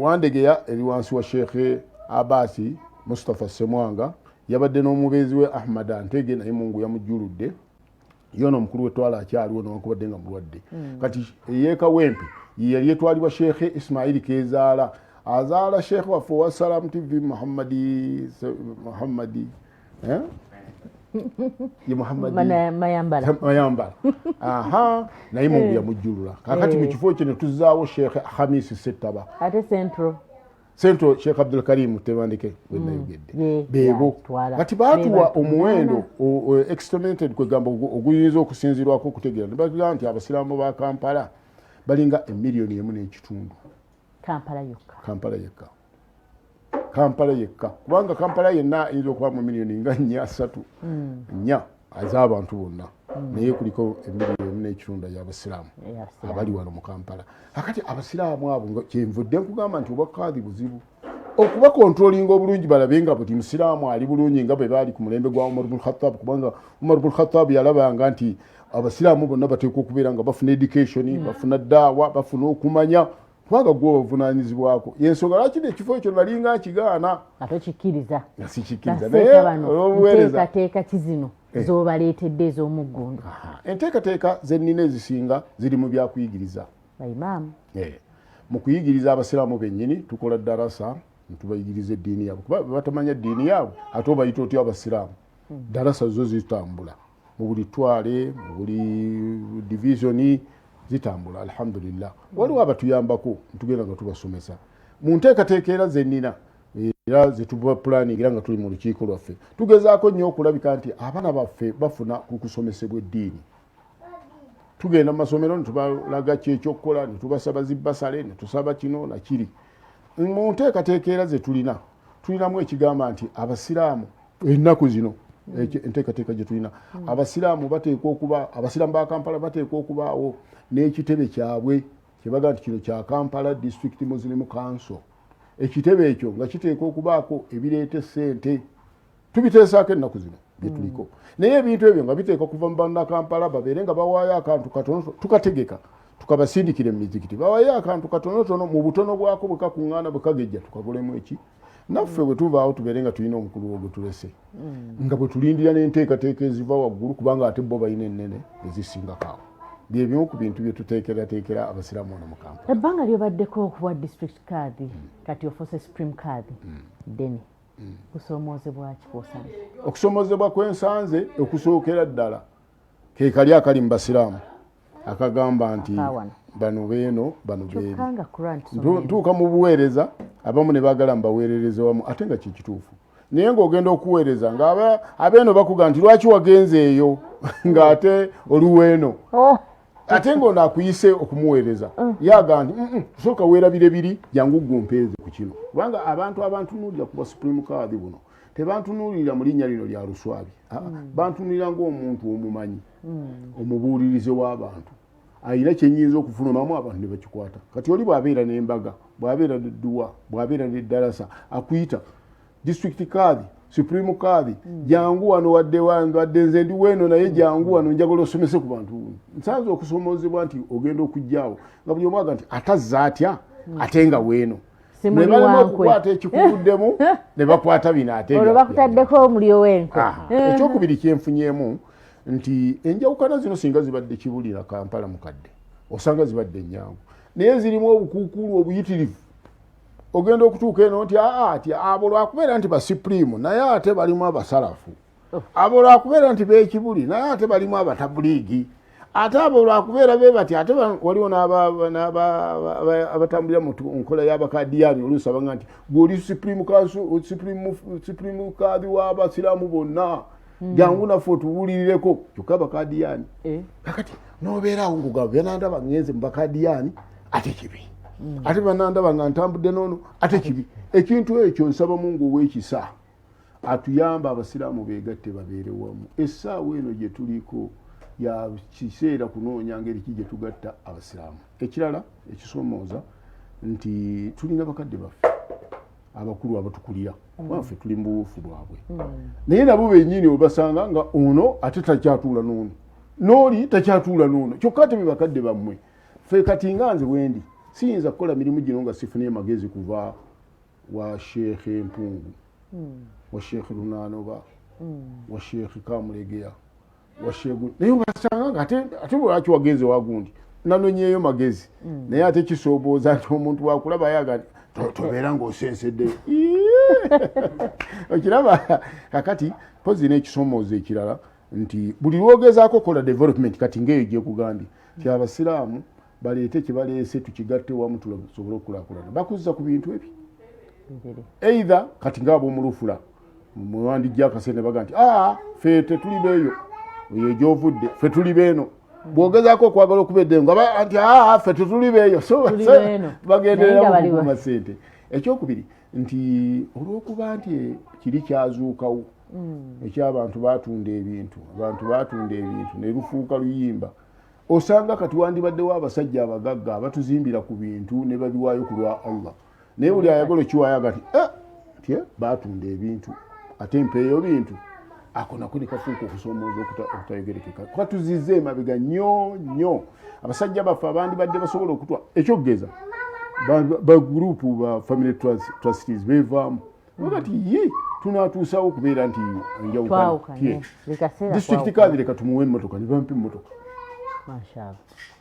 Wandegeya eri wansi wa Sheikh Abasi Mustafa Semwanga yabadde n'omubeezi we Ahmad Antege naye Mungu yamujjuludde yono mukulu wetwala akyaliwo newankubadde nga mulwadde kati yeeka Wempe yali etwalibwa Sheikh Ismail Kezaala azaala Sheikh waffe wa Salam TV Muhammadi ye Muhammadi Mayambala aha naye Mungu yamujjulula kakati mu kifo kino tuzaawo Sheikh Hamisi Settaba ate Central Sheikh Abdul Karim Tebandike wenna yogedde bebo kati baatuwa omuwendo exterminated kwegamba oguyinza okusinzirwako okutegeera nebagira nti abasiraamu ba Kampala balinga 1 million n'ekitundu Kampala yekka kubanga Kampala yenna ayinza okuba mu million nga 4 az'abantu bonna naye kuliko 1 million n'ekitundu y'abasiraamu abali wano mu Kampala akati abasiraamu abo nga kyenvudde nkugamba nti obwakadhi buzibu okuba kontrolinga obulungi balabe nga buli musiraamu ali bulungi nga bwe baali ku mulembe gwa Umar ibn Khattab kubanga Umar ibn Khattab yalabanga nti abasiraamu bonna bateekwa okubeera nga bafuna education bafuna daawa bafuna okumanya kubanga gwe bavunaanyizibwako yensonga lwaki ekifo ekyo nalinga nkigaana ate kikkiriza sikikkiriza naye olw'obuweereza kizino z'obaleetedde ez'omuggundu enteekateeka zennina ezisinga ziri mu byakuyigiriza baimaamu mu kuyigiriza abasiraamu bennyini tukola darasa ntubayigiriza eddiini yaabwe kuba batamanya eddiini yaabwe ate obayita otya abasiraamu darasa zo zitambula mu buli twale mu buli divisioni zitambula alhamdulillah waliwo abatuyambako ntugenda nga tubasomesa mu nteekateeka era zennina era zetuba planning era nga tuli mu lukiiko lwaffe tugezaako nnyo okulabika nti abaana baffe bafuna ku kusomesebwa eddiini tugenda mu masomero netubalaga kyekyokukola netubasaba zibbasale netusaba kino nakiri mu nteekateeka era tulinamu ekigamba nti abasiraamu ennaku zino enteekateeka gye tulina abasiraamu bateekwa okuba abasiraamu ba Kampala bateekwa okubaawo n'ekitebe kyabwe kyebaga nti kino kya Kampala District Muslim Council ekitebe ekyo nga kiteekwa okubaako ebireeta ssente tubiteesaako ennaku zino bye tuliko naye ebintu ebyo nga biteekwa kuva mu bannakampala babeere nga bawaayo akantu katono tukategeka tukabasindikire mu mizikiti bawaayo akantu katonotono mu butono bwako bwe kakuŋŋaana bwe kagejja tukakolemu eki naffe bwe tuvaawo tubeere nga tulina omukulu wo gwe tulese nga bwe tulindira n'enteekateeka eziva waggulu kubanga ate bo balina ennene ezisingakaawo byebimu ku bintu bye tuteekerateekera abasiraamu wano mu Kampala ebbanga lyobaddeko okuwa district card kati ofuuse supreme card ddene kusomoozebwa ki kwosanze okusomoozebwa kwensanze okusookera ddala ke kali akali mu basiraamu akagamba nti bano beeno bano beeno ntuuka mu buweereza abamu ne baagala mbaweerereze wamu ate nga kikituufu naye ng'ogenda okuweereza nga abeeno bakuga nti lwaki wagenze eyo ng'ate oluweeno ate ng'ono akuyise okumuweereza yaga nti sooka weerabire biri jangu gumpeeze ku kino kubanga abantu abantunuulira kuba supreme card buno tebantunuulira mu linnya lino lya luswabi bantunuulira ng'omuntu omumanyi omubuulirize w'abantu ayina kyenyinza okufunumamu abantu ne bakikwata kati oli bw'abeera n'embaga bw'abeera n'edduwa bw'abeera n'eddalasa akuyita district card supreme card jangu wano wadde nze ndi weeno naye jangu wano njagala osomese ku bantu nsanze okusomoozebwa nti ogenda okujjaawo nga buli omwaga nti atazza atya ate nga weeno ne balema okukwata ekikubuddemu ne bakwata bino ate olwo bakutaddeko omulyo w'enkwe ekyokubiri kyenfunyemu nti enjawukana zino singa zibadde kibulira Kampala mukadde osanga zibadde nnyangu naye zirimu obukuukulu obuyitirivu ogenda okutuuka eno nti ati abo lwakubeera nti basupreme naye ate balimu abasalafu abo lwakubeera nti beekibuli naye ate balimu abatabuliigi ate abo lwakubeera be bati ate waliwo abatambulira mu nkola y'abakadiyani oluusi abanga nti gwoli supreme kaadi w'abasiraamu bonna jangu naffe otubuulirireko kyokka abakadiyani kakati n'obeeraawo ngugabo byanandaba ngenze mu bakadiyani ate kibi ate banandaba nga ntambudde noono ate kibi ekintu ekyo nsaba Mungu ow'ekisa atuyamba abasiraamu beegatte babeere wamu essaawa eno gye tuliko ya kiseera kunoonya ngeri ki gye tugatta abasiraamu ekirala ekisomooza nti tulina bakadde baffe abakulu abatukulira waffe tuli mu buwuufu bwabwe naye nabo bennyini obasanga nga ono ate takyatuula n'ono n'oli takyatuula n'ono kyokka ate be bakadde bammwe ffe kati nga nze bwendi siyinza kukola mirimu gino nga sifunye magezi kuva wa sheekhe Mpungu wa sheekhe Lunaanoba wa sheekhe Kamulegeya wa sheekhe naye obasanga nga ate lwaki wagenze wagundi nanonyeeyo magezi naye ate kisoobooza nti omuntu wakulaba yaga tobeera ng'osensedde okiraba kakati pozi n'ekisomooza ekirala nti buli lwogezaako kola development kati ng'eyo gyekugambye ti abasiraamu baleete kye baleese tukigatte wamu tusobole okulaakulana bakuzza ku bintu ebyo either kati ng'ab'omulufula muwandi gyakasene baga nti ffe tetuli beeyo eyo gy'ovudde ffe tuli beeno bw'ogezaako okwagala okubeddeo nga nti ffe tetuli beeyo bagenderera mukuma ssente ekyokubiri nti olw'okuba nti kiri kyazuukawo eky'abantu baatunda ebintu ne lufuuka luyimba osanga kati wandibaddewo abasajja abagagga abatuzimbira ku bintu ne babiwaayo ku lwa Allah naye buli ayagala okiwaayo agati baatunda ebintu ate mpeeyo bintu ako nako ne kafuuka okusoomooza okutayogerekeka kwatuzizza emabega nnyo abasajja baffe abandibadde basobola okutwa ekyokugeza bagurupu ba family trustees bevaamu bagati tunaatuusawo okubeera nti enjawukana district card leka tumuwe emmotoka ne bampa emmotoka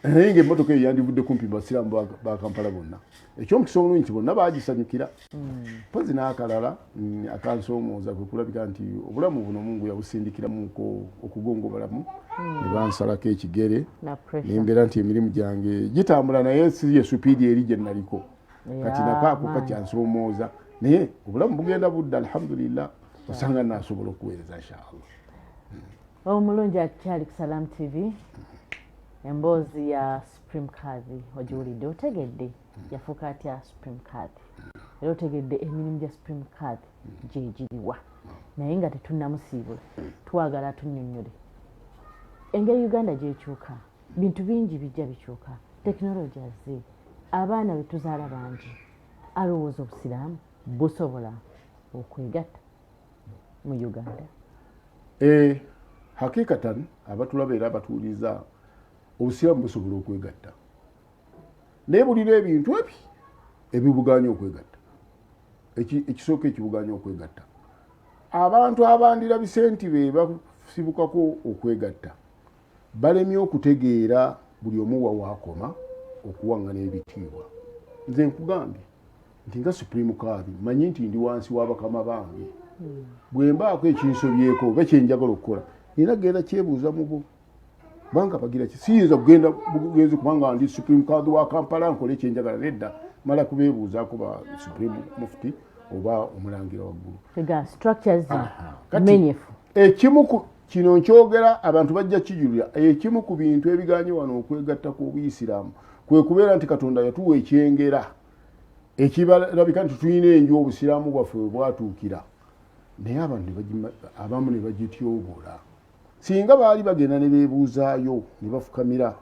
naye ng'emmotoka eyo yandivudde kumpi basiraamu ba Kampala bonna ekyomukisa omulungi nti bonna baagisanyukira pozi n'akalala akansoomooza kwe kulabika nti obulamu buno Mungu yabusindikiramuko okugongobalamu ne bansalako ekigere nembeera nti emirimu gyange gitambula naye si ye supiidi eri gye naliko kati nakaako kakyansoomooza naye obulamu bugenda budda alhamdulillah osanga nasobola okuweereza inshaallah omulungi akyali ku Salam TV emboozi ya Supreme Card ogiwulidde otegedde yafuuka atya Supreme Card era otegedde emirimu gya Supreme Card gyegiriwa naye nga tetunnamusiibula twagala tunnyonnyole engeri Uganda gyekyuka bintu bingi bijja bikyuka tekinologi azze abaana betuzaala bangi alowooza obusiraamu busobola okwegatta mu Uganda hakikatan abatulaba era abatuuliza obusiraamu busobola okwegatta naye bulina ebintu ebibuganya okwegatta ekisooka ekibuganya okwegatta abantu abandira bisenti be basibukako okwegatta balemye okutegeera buli omu wawaakoma okuwangana ebitiibwa nze nkugambye nti nga Supreme Card manyi nti ndi wansi w'abakama bange bwe mbaako ekinsobyeko oba kyenjagala okukola nina genda kyebuuza mu bo banga bagira ki siyinza kugenda bugenzi kubanga ndi Supreme Card wa Kampala nkole ekyenjagala nedda mala kubeebuuzaako ba Supreme Mufti oba omulangira waggulu. Ega structures Kati menyefu. Ekimu kino nkyogera abantu bajja kijulira, ekimu ku bintu ebiganye wano okwegatta ku Obuyisiraamu kwe kubeera nti Katonda yatuwa ekyengera ekibalabika nti tulina enju Obusiraamu bwaffe bwe bwatuukira, naye abantu abamu ne bagityobola. Singa baali bagenda ne beebuuzaayo ne bafukamira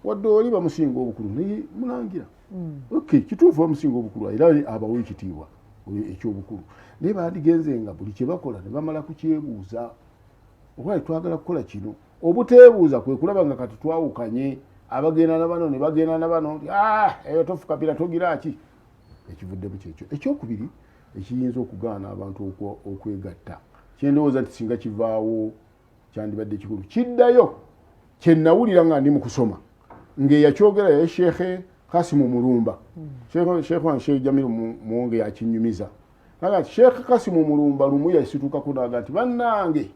wadde oli bamusinga obukulu naye mulangira okay, kituufu bamusinga obukulu era abawa ekitiibwa ekyobukulu, naye bandigenze nga buli kye bakola ne bamala kukyebuuza oba twagala kukola kino. Obuteebuuza kwe kulaba nga kati twawukanye abagenda na bano ne bagenda na bano eyo tofukamira togira ki, ekivuddemu kyekyo. Ekyokubiri ekiyinza okugaana abantu okwegatta, kyendowooza nti singa kivaawo kyandibadde kikulu, kiddayo kye nawulira nga ndi mu kusoma ng'eyakyogera ye Sheikh Kasimu Mulumba. Sheikh Jamilu Muwonge yakinyumiza. Kati Sheikh Kasimu Mulumba lumu yasituka kunaga nti bannange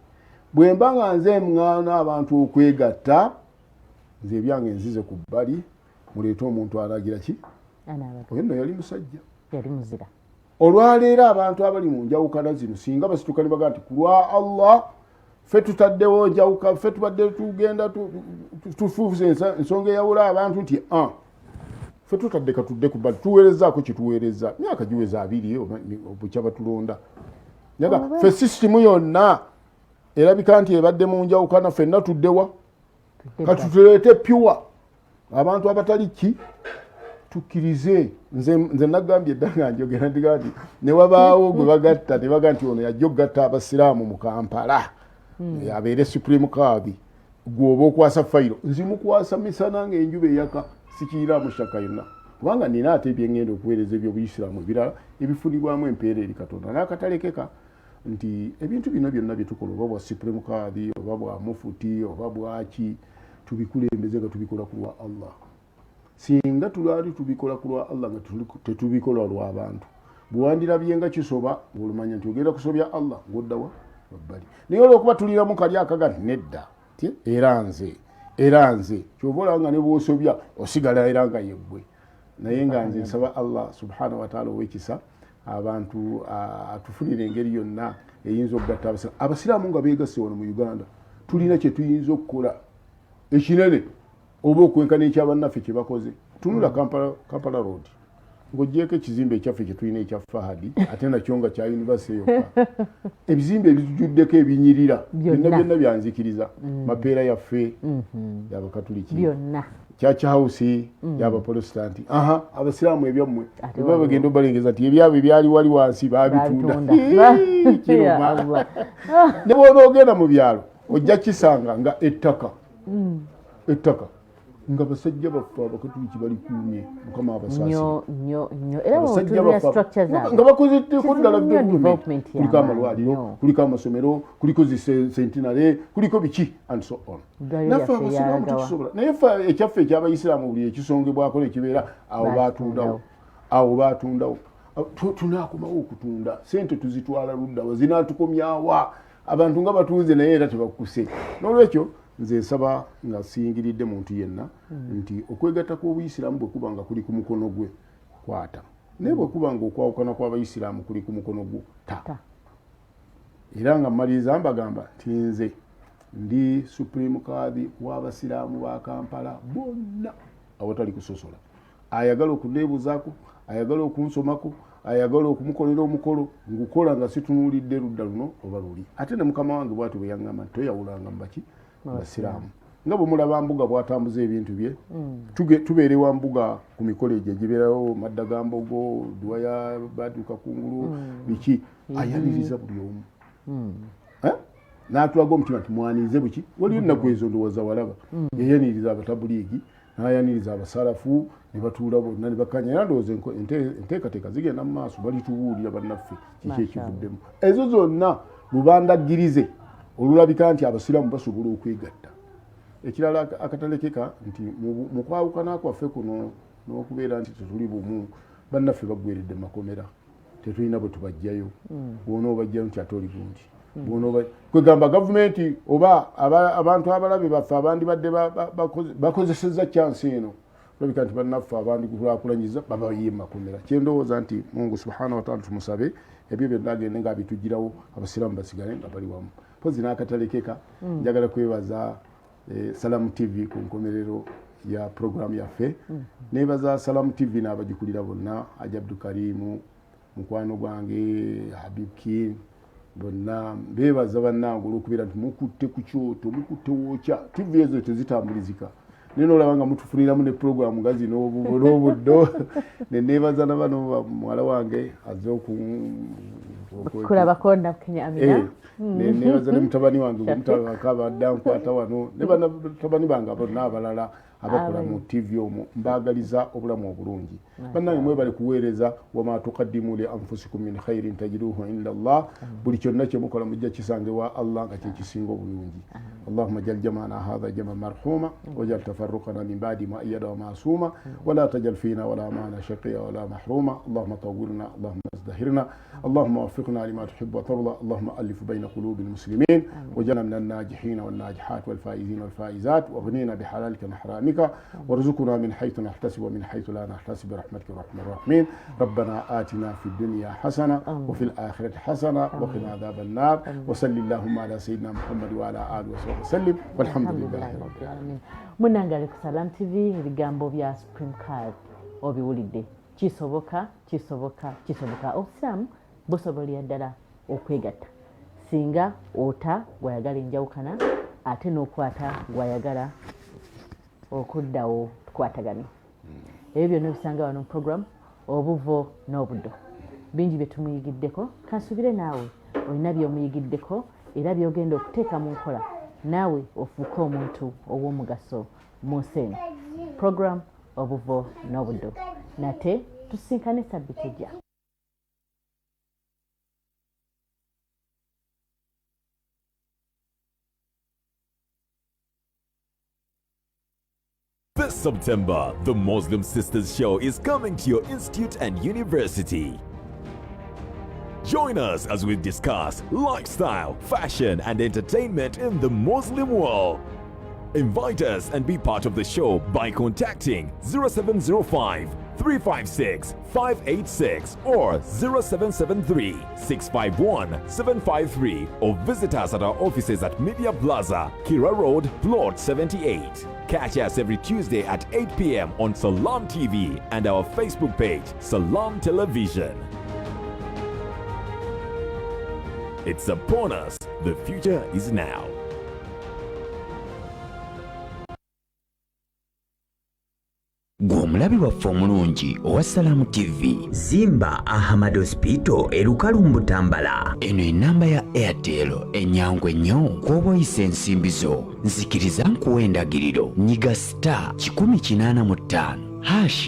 bwe mba nga nze mwana abantu okwegatta, nze ebyange nzize ku bbali, muleete omuntu alagira ki? Oyo nno yali musajja. Yali muzira. Olwaleero abantu abali mu njawukana zino singa basituka ne baga nti ku lwa Allah ffe tutaddewo njawuka, ffe tubadde tugenda tufuuse ensonga eyawula abantu nti ffe tutadde katudde ku bbali tuweerezaako kituweereza myaka giweza 2 bukya batulonda. Nyaga ffe sisitimu yonna erabika nti ebadde mu njawukana ffenna tuddewa katutuleete pyuwa abantu abatali ki tukkirize. Nze nagambye eddanga njogera ndiga nti ne wabaawo gwe bagatta ne baga nti ono yajja okugatta Abasiraamu mu Kampala abeere Supreme Court, gwoba okwasa fayiro nzimukwasa misana ng'enjuba eyaka sikiiraamu shaka yonna, kubanga nina ate ebyengenda okuweereza eby'Obuyisiraamu ebirala ebifunibwamu empeera eri Katonda. N'akatalekeka nti ebintu bino byonna bye tukola oba bwa Supreme Court oba bwa mufuti oba bwaki tubikulembeze nga tubikola ku lwa Allah. Singa tulaali tubikola ku lwa Allah nga tetubikola lwa bantu, bwewandirabye nga kisoba olumanya nti ogenda kusobya Allah ng'oddawa wabbali. Naye olw'okuba tuliramu kali akaga nedda era nze kyova olaba ne bw'osobya osigala era nga yeggwe. Naye nga nze nsaba Allah subhanahu wa ta'ala ow'ekisa abantu atufunira engeri yonna eyinza okugatta Abasiraamu nga beegasse wano mu Uganda. Tulina kye tuyinza okukola ekinene oba okwenkana ekyabannaffe kye bakoze. Tunula Kampala Road ng'oggyeko ekizimbe ekyaffe kye tulina ekya Fahadi ate nakyo nga kya yunivasite yokka. Ebizimbe ebitujuddeko ebinyirira byonna byanzikiriza. Mapeera yaffe y'Abakatuliki byonna, Church House y'Abaprotestanti. Abasiraamu ebyammwe bwe bagenda obalengeza nti ebyabwe byali wali wansi baabitunda. Ne bw'oba ogenda mu byalo ojja kisanga nga ettaka nga basajja baffe Abakatuliki bali kumye Mukama abasaasi era bw'otuulira structures nga bakozeddeko ddala kuliko amalwaliro, kuliko amasomero, kuliko zisentinale, kuliko biki and so on. Naffe Abasiraamu tukisobola, naye ffe ekyaffe eky'Abayisiraamu buli ekisongebwako nekibeera awo baatundawo. Tunaakomawo okutunda, sente tuzitwala luddawa, zinaatukomyawa abantu nga batuuze naye era tebakuse. N'olwekyo nze nsaba nga siyingiridde muntu yenna nti okwegatta kw'Obuyisiraamu bwe kuba nga kuli ku mukono gwe kwata, naye bwe kuba nga okwawukana kw'Abayisiraamu kuli ku mukono gwo ta. Era nga mmaliriza mbagamba nti nze ndi Supreme Court w'Abasiraamu ba Kampala bonna awatali kusosola. Ayagala okunneebuuzaako, ayagala okunsomako, ayagala okumukolera omukolo ngukola nga situnuulidde ludda luno oba luli. Ate ne mukama wange bw'ati bwe yaŋŋamba nti toyawulanga mu baki Abasiraamu. Nga bwe mulaba Mbuga bw'atambuza ebintu bye, tubeere wa Mbuga ku mikolo egyo egibeerawo, Maddagambogo, Duwaya, Badduka Kungulu, biki ayaniriza buli omu. N'atulaga omutima nti mwanirize buki, waliyo ennaku ezo ndowooza walaba yayaniriza Abatabuliigi, n'ayaniriza Abasalafu, ne batuula bonna ne bakkanya. Era ndowooza enteekateeka zigenda mu maaso, balitubuulira bannaffe kiki ekivuddemu. Ezo zonna lubandaggirize olulabika nti Abasiraamu basobola okwegatta. Ekirala akatalekeka nti mu kwawukana kwaffe kuno n'okubeera nti tetuli bumu, bannaffe baggweredde mu makomera, tetulina bwe tubajjayo. Bw'ona obajjayo nti ate oli gundi. Kwegamba gavumenti oba abantu abalabe baffe abandibadde bakozesezza chance eno babika nti bannaffe abandi kulakulanyiza babayima kumera kyendowooza nti Mungu subhanahu wa ta'ala tumusabe ebyo byonna agende nga bitugirawo abasiraamu basigale nga bali wamu pozi n'akatalekeka njagala kwebaza Salamu TV ku nkomerero ya program yaffe nebaza Salamu TV n'abagikulira bonna Ajabdu Karimu mukwano gwange Habib King bonna bebaza bannange olw'okubeera nti mukutte ku kyoto mukutte wokya TV ezo tezitambulizika nino olabanga mutufuniramu ne program nga zino obuddo nenebaza nabano mwala wange azze kulabakonda Kenya Amina nenebaza ne mutabani wange mutabakaba dankwata wano ne bana mutabani bange abonna abalala abakola mu TV omwo mbagaliza obulamu obulungi bannange mwebale kuweereza wama tuqaddimu li anfusikum min khairin tajiduhu inda Allah buli kyonna kye mukola mujja kisange wa Allah nga kye kisinga obulungi Allahumma jal jamana hadha jama marhuma wajal tafarruqana min ba'di ma ayyada wa masuma wala tajal fina wala ma'ana shaqiya wala mahruma Allahumma tawwirna Allahumma azdahirna Allahumma waffiqna lima tuhibbu wa tarda Allahumma alif bayna qulubi almuslimin waj'alna min an-najihin wan najihat wal faizin wal faizat wa ghnina bihalalika an haramika وارزقنا من حيث نحتسب ومن حيث لا نحتسب برحمتك الرحمن الرحيم ربنا آتنا في الدنيا حسنة وفي الآخرة حسنة وقنا عذاب النار وصل اللهم على سيدنا محمد وعلى آله وصحبه وسلم والحمد لله رب العالمين munangale ku Salamu TV ebigambo bya Supreme Card obiwulidde kisoboka obusiraamu busobolera ddala okwegatta singa ota gwayagala enjawukana ate n'okwata gwayagala okuddawo tukwatagane ebyo byonna bisanga wano mu program obuvo n'obuddo bingi bye tumuyigiddeko kansubire naawe olina by'omuyigiddeko era by'ogenda okuteeka mu nkola naawe ofuuke omuntu ow'omugaso mu nsi eno program obuvo n'obuddo nate tusinkane sabbiti ejja. This September, the Muslim Sisters Show is coming to your institute and university. Join us as we discuss lifestyle, fashion, and entertainment in the Muslim world. Invite us and be part of the show by contacting 0705 356 586 or 0773 651 753 or visit us at our offices at Media Plaza, Kira Road, Plot 78. Catch us every Tuesday at 8 p.m. on Salam TV and our Facebook page, Salam Television. It's upon us. The future is now. Gw'omulabi waffe omulungi owa Salamu TV zimba Ahmad Hospital erukalu Mbutambala. Eno enamba ya Airtel enyangwe nnyo kw'oba oyisa ensimbi zo nzikiriza nkuwa endagiriro nyiga star 185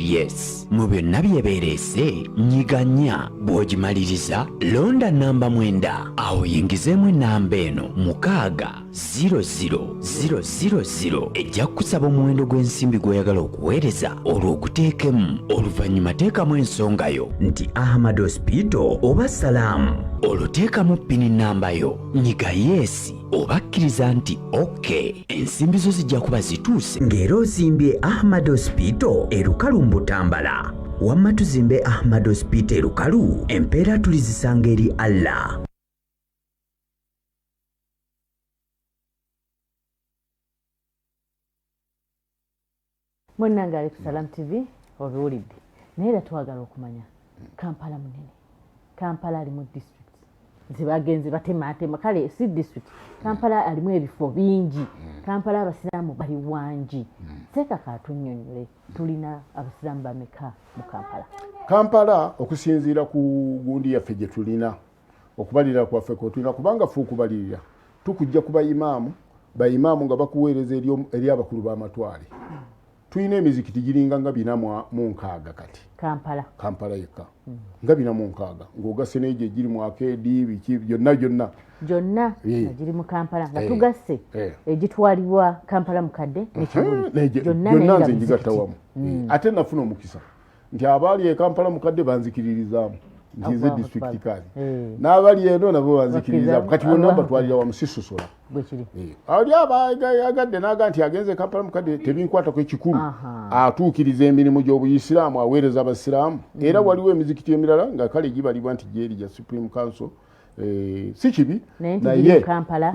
yes mu byonna byebeerese nyiganya bw'ogimaliriza londa namba 9 awo yingizeemu enamba eno 60000 ejja kusaba omuwendo gw'ensimbi gw'oyagala okuweereza olw'oguteekemu oluvannyuma teekamu ensonga yo nti Ahmad Hospital oba Salamu oluteekamu pini namba yo nyiga yes obakkiriza nti OK ensimbi zo zijja kuba zituuse ng'era ozimbye Ahmad Hospital erukalu Mbutambala wamma tuzimbe Ahmad Hospital erukalu empeera tulizisanga eri Allah. Munnange ali ku Salamu TV obiwulidde naye era twagala okumanya Kampala munene Kampala alimu district zibagenzi batematema kale si district Kampala alimu ebifo bingi Kampala abasiraamu bali wangi seka katunnyonnyole tulina abasiraamu bameka mu Kampala okusinziira ku gundi yaffe gye tulina okubalira kwaffe ko tulina kubanga ffe okubalirira tukujja kuba imaamu bayimaamu nga bakuweereza eri abakulu b'amatwale tuyina emizikiti giringa nga 46 kati Kampala yekka nga 46 ng'ogasse n'egyo egiri mu akeedi biki byonna gyonna giri mu Kampala nga tugasse egitwalibwa Kampala mukadde gyonna nze njigatta wamu ate nafuna omukisa nti abaali e Kampala mukadde banzikiririzaamu ntize district card n'abali eno nabo banzikiriza kati bonna batwalira wa musisusola ali abayagadde naga nti agenze Kampala mukadde tebinkwata ku ekikulu atuukiriza emirimu gy'obuyisiraamu aweereza abasiraamu era waliwo emizikiti emirala nga kale gibalibwa nti gyeri gya Supreme Council si kibi naye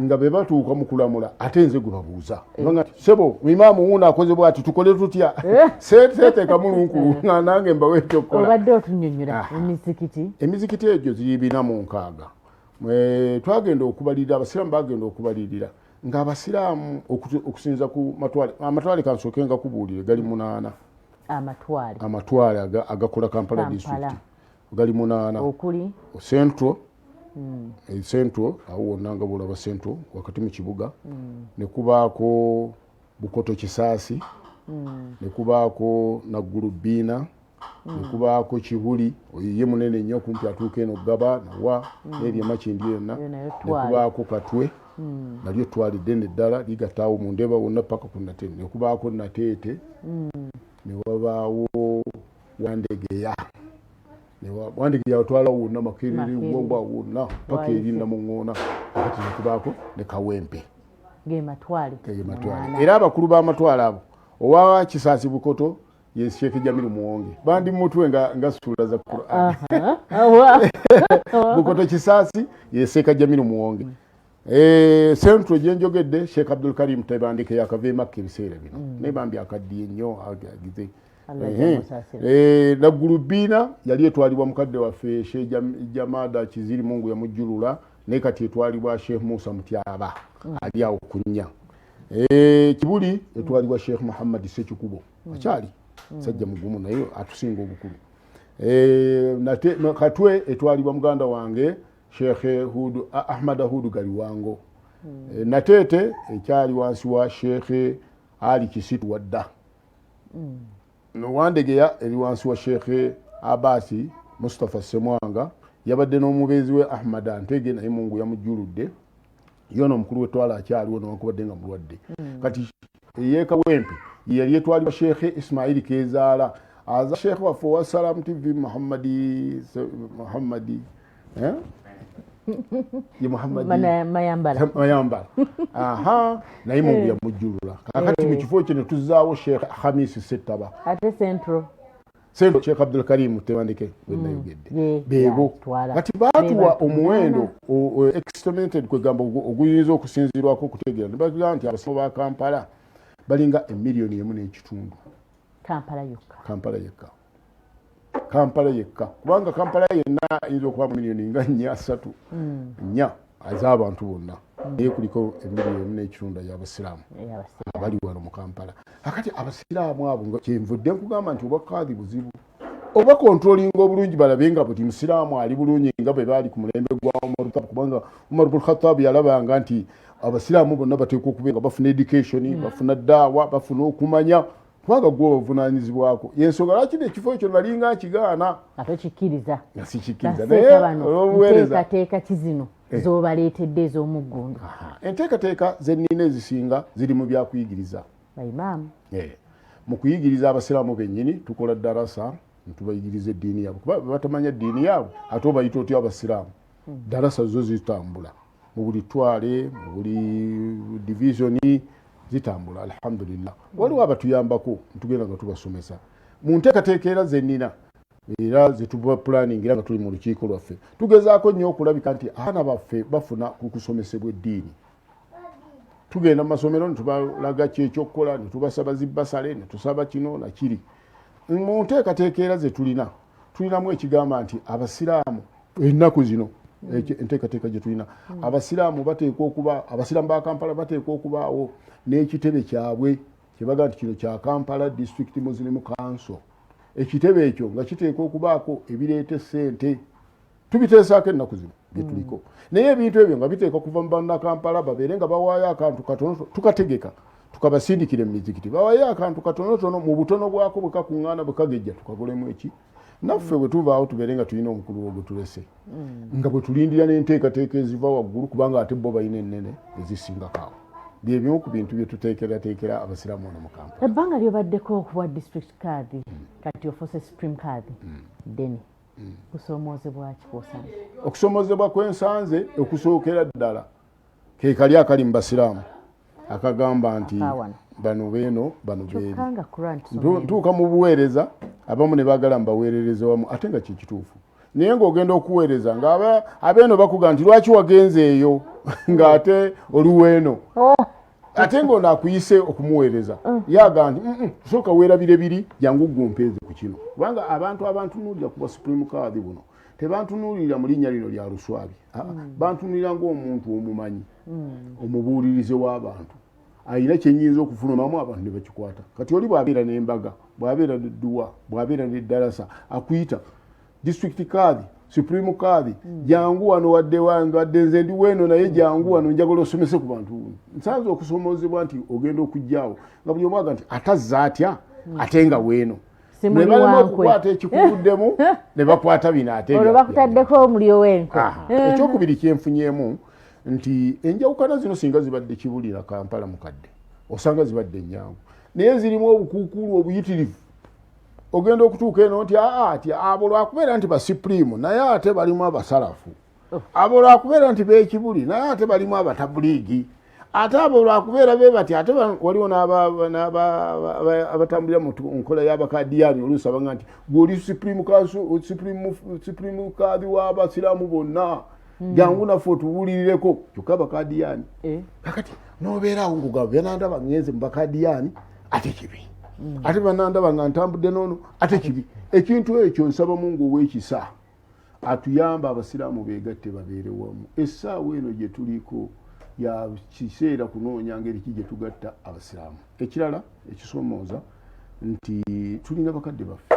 nga be batuuka mu kulamula ate nze gwe babuuza nga sebo imaamu wuno akoze bwati tukole tutya seeteeka mulunkulu nga nange mbawe ekyokukola obadde otunnyonnyola emizikiti egyo ziri 46 twagenda okubalirira abasiraamu bagenda okubalirira ng'abasiraamu okusinza ku amatwale kansooke nga kubuulire gali 8 amatwale agakola Kampala district gali 8 okuli Central Central awo wonna nga bulaba Central wakati mu kibuga ne kubaako Bukoto Kisaasi ne kubaako Naggulu Bbiina ne kubaako Kibuli oyiye munene nnyo kumpi atuuka eno Gaba nawa n'eri Makindi yonna ne kubaako Katwe nalyo twalidde neddala ligataawo mu Ndeeba wonna paka ku Natete ne kubaako Nateete ne wabaawo Wandegeya Wandegeya watwala wonna Makerere womba wonna paka erinda mu Ngona kati ne kubaako ne Kawempe matwale era abakulu b'amatwale abo owa Kisaasi Bukoto ye Sheikh Jamilu Muwonge bandi mutwe nga sura za Qur'an Bukoto Kisaasi ye Sheikh Jamilu Muwonge Central gyenjogedde Sheikh Abdul Karim Tebandike yakavema kibiseera bino ne bambi akaddiye nnyo agize Naggulu Bbiina yali etwalibwa mukadde waffe Sheikh Jamada Kiziri Mungu yamujjulula ne kati etwalibwa Sheikh Musa Mutyaba ali awo kunnya Kibuli etwalibwa Sheikh Muhammad Sekikubo akyali sajja mugumu naye atusinga obukulu Katwe etwalibwa muganda wange Sheikh Hudu Ahmad Hudu Galiwango Nateete ekyali wansi wa Sheikh Ali Kisitu Wadda Wandegeya eri wansi wa Sheikh Abasi Mustafa Semwanga yabadde n'omubeezi we Ahmad Antege naye Mungu yamujjuludde yono mukulu wetwala akyaliwo n'okubadde nga mulwadde kati ye Kawempe yali etwalibwa Sheikh Ismail Kezaala aza Sheikh waffe wa Salam TV Muhammadi ye Muhammadi Mayambala naye Mungu yamujjulula kakati mu kifo kino tuzaawo Sheikh Hamisi Settaba ate Central Sheikh Abdul Karim Tebandike wenna yogedde bebo kati baatuwa omuwendo estimated kwegamba oguyinza okusinzirwako okutegeera ne bagamba nti abasawo ba Kampala balinga 1 million n'ekitundu Kampala yekka kubanga Kampala yenna ayinza okuba 1 million nga 4 az'abantu bonna naye kuliko 1 million n'ekitundu y'abasiraamu abali wano mu Kampala akati abasiraamu abo nga kyenvudde nkugamba nti obwakadhi buzibu oba controlling obulungi balabe nga buli musiraamu ali bulungi nga bwe baali ku mulembe gwa Umar kubanga Umar ibn Khattab yalabanga nti abasiraamu bonna bateekwa okubenga bafuna education bafuna daawa bafuna okumanya kubanga gwe bavunaanyizibwako yensonga lwaki ekifo ekyo nalinga nkigaana ate kikkiriza sikikiriza naye olw'obuweereza kizino z'obaleetedde ez'omuggundu enteekateeka zennina ezisinga ziri mu byakuyigiriza baimaamu mu kuyigiriza abasiraamu bennyini tukola darasa ntubayigiriza eddiini yaabwe kuba batamanya eddiini yaabwe ate obayita otya abasiraamu darasa zo zitambula mu buli twale mu buli divisioni zitambula alhamdulillah waliwo abatuyambako ntugenda nga tubasomesa mu nteekateeka era zennina era zetuba planning era nga tuli mu lukiiko lwaffe tugezaako nnyo okulabika nti abaana baffe bafuna ku kusomesebwa eddiini tugenda mu masomero netubalaga kyekyokukola netubasaba zibbasale netusaba kino nakiri mu nteekateeka era tulinamu ekigamba nti abasiraamu ennaku zino enteekateeka gye tulina abasiraamu bateekwa okuba abasiraamu ba Kampala bateekwa okubaawo n'ekitebe kyabwe kyebaga nti kino kya Kampala District Muslim Council ekitebe ekyo nga kiteekwa okubaako ebireeta ssente tubiteesaako ennaku zino bye tuliko naye ebintu ebyo nga biteekwa kuva mu bannakampala babeere nga bawaayo akantu katono tukategeka tukabasindikire mu mizikiti bawaayo akantu katonotono mu butono bwako bwe kakuŋŋaana bwe kagejja tukagolemu eki naffe bwe tuvaawo tubeere nga tulina omukulu ogwe tulese nga bwe tulindira n'enteekateeka eziva waggulu kubanga ate bo balina ennene ezisingakaawo byebimu ku bintu bye tuteekerateekera abasiraamu wano mu Kampala ebbanga lyobaddeko okuwa district card kati ofuuse supreme card deni kusoomozebwa kikosanze okusoomozebwa kwensanze okusookera ddala ke kali akali mu basiraamu akagamba nti bano beeno bano beeri ntuuka mu buweereza abamu ne baagala mbaweerereze wamu ate nga kikituufu naye ng'ogenda okuweereza nga abeeno bakuga nti lwaki wagenze eyo ng'ate oluweeno ate ng'ono akuyise okumuweereza yaga nti sooka weerabire biri jangu gumpeeze ku kino kubanga abantu abantunuulira ku bwa supreme court buno tebantunuulira mu linnya lino lya luswabi bantunuulira ng'omuntu omumanyi omubuulirize w'abantu ayina kyenyinza okufulumamu abantu ne bakikwata kati oli bw'abeera n'embaga bw'abeera n'edduwa bw'abeera n'eddalasa akuyita district card supreme card jangu wano wadde nze ndi weeno naye jangu wano njagala osomese ku bantu nsanze okusoomozebwa nti ogenda okujjaawo nga buli omwaga nti atazza atya ate nga weeno ne balema okukwata ekikubuddemu ne bakwata bino ate olwo bakutaddeko omulyo w'enko ekyokubiri kyenfunyemu nti enjawukana zino singa zibadde kibulira Kampala mukadde osanga zibadde ennyangu naye zirimu obukuukulu obuyitirivu ogenda okutuuka eno nti ati abo lwakubeera nti basupreme naye ate balimu abasalafu abo lwakubeera nti beekibuli naye ate balimu abatabuliigi ate abo lwakubeera be bati ate waliwo abatambulira mu nkola y'abakadiyani oluusi abanga nti gw'oli supreme kaadi w'abasiraamu bonna jangu naffe otubuulirireko kyokka abakadiyani kakati n'obeeraawo ngugaba byanandaba ngenze mu bakadiyani ate kibi ate banandaba nga ntambudde n'ono ate kibi ekintu ekyo nsabamu ng'ow'ekisa atuyamba abasiraamu beegatte babeere wamu essaawa eno gye tuliko ya kiseera kunoonya ngeri ki gye tugatta abasiraamu ekirala ekisoomooza nti tulina bakadde baffe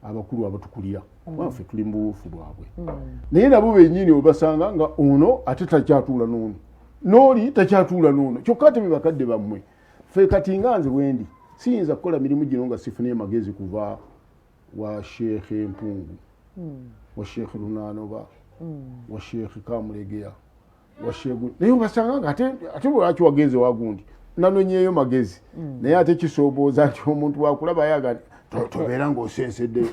abakulu abatukulira waffe tuli mu buwuufu bwabwe naye nabo bennyini obasanga nga ono ate takyatuula n'ono n'oli takyatuula n'ono kyokka ate be bakadde bammwe ffe kati nga nze bwendi siyinza kukola mirimu gino nga sifune magezi kuva wa sheekh Empungu wa sheekh Lunaanoba wa sheekh Kamulegeya wa sheekh naye obasanga nga ate lwaki wagenze wagundi nanonyeeyo magezi naye ate kisoobooza nti omuntu wakulaba yaga tobeera ng'osensedde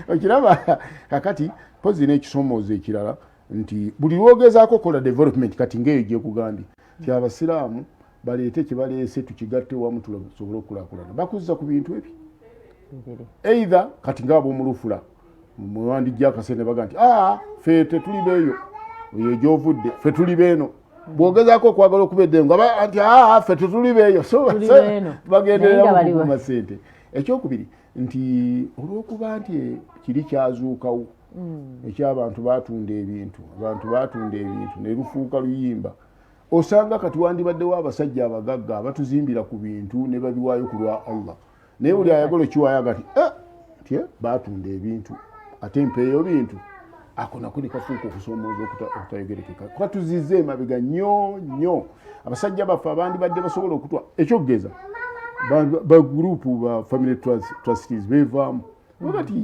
okiraba kakati pozi n'ekisoomoozo ekirala nti buli lwogezaako okola development kati ng'eyo gyekugambye nti abasiraamu baleete kibaleese tukigatte wamu tusobole okukulaakulana bakuzza ku bintu ebyo either kati ng'ab'omulufula mwandijja akasene baga nti ffe tetuli beeyo oyo egyovudde ffe tuli beeno bw'ogezaako okwagala okubedde nga nti ffe tetuli beeyo so bagenderera kukuma ssente ekyokubiri nti olw'okuba nti kiri kyazuukawo eky'abantu baatunda ebintu ne lufuuka luyimba osanga kati wandibaddewo abasajja abagagga abatuzimbira ku bintu ne babiwaayo ku lwa Allah naye buli ayagala okiwaayo aga nti baatunda ebintu ate mpeeyo bintu ako nako ne kafuuka okusoomooza okutayogerekeka kuba tuzizza emabega nnyo abasajja baffe abandibadde basobola okutwa ekyokugeza bagurupu ba family trustees bevaamu wakati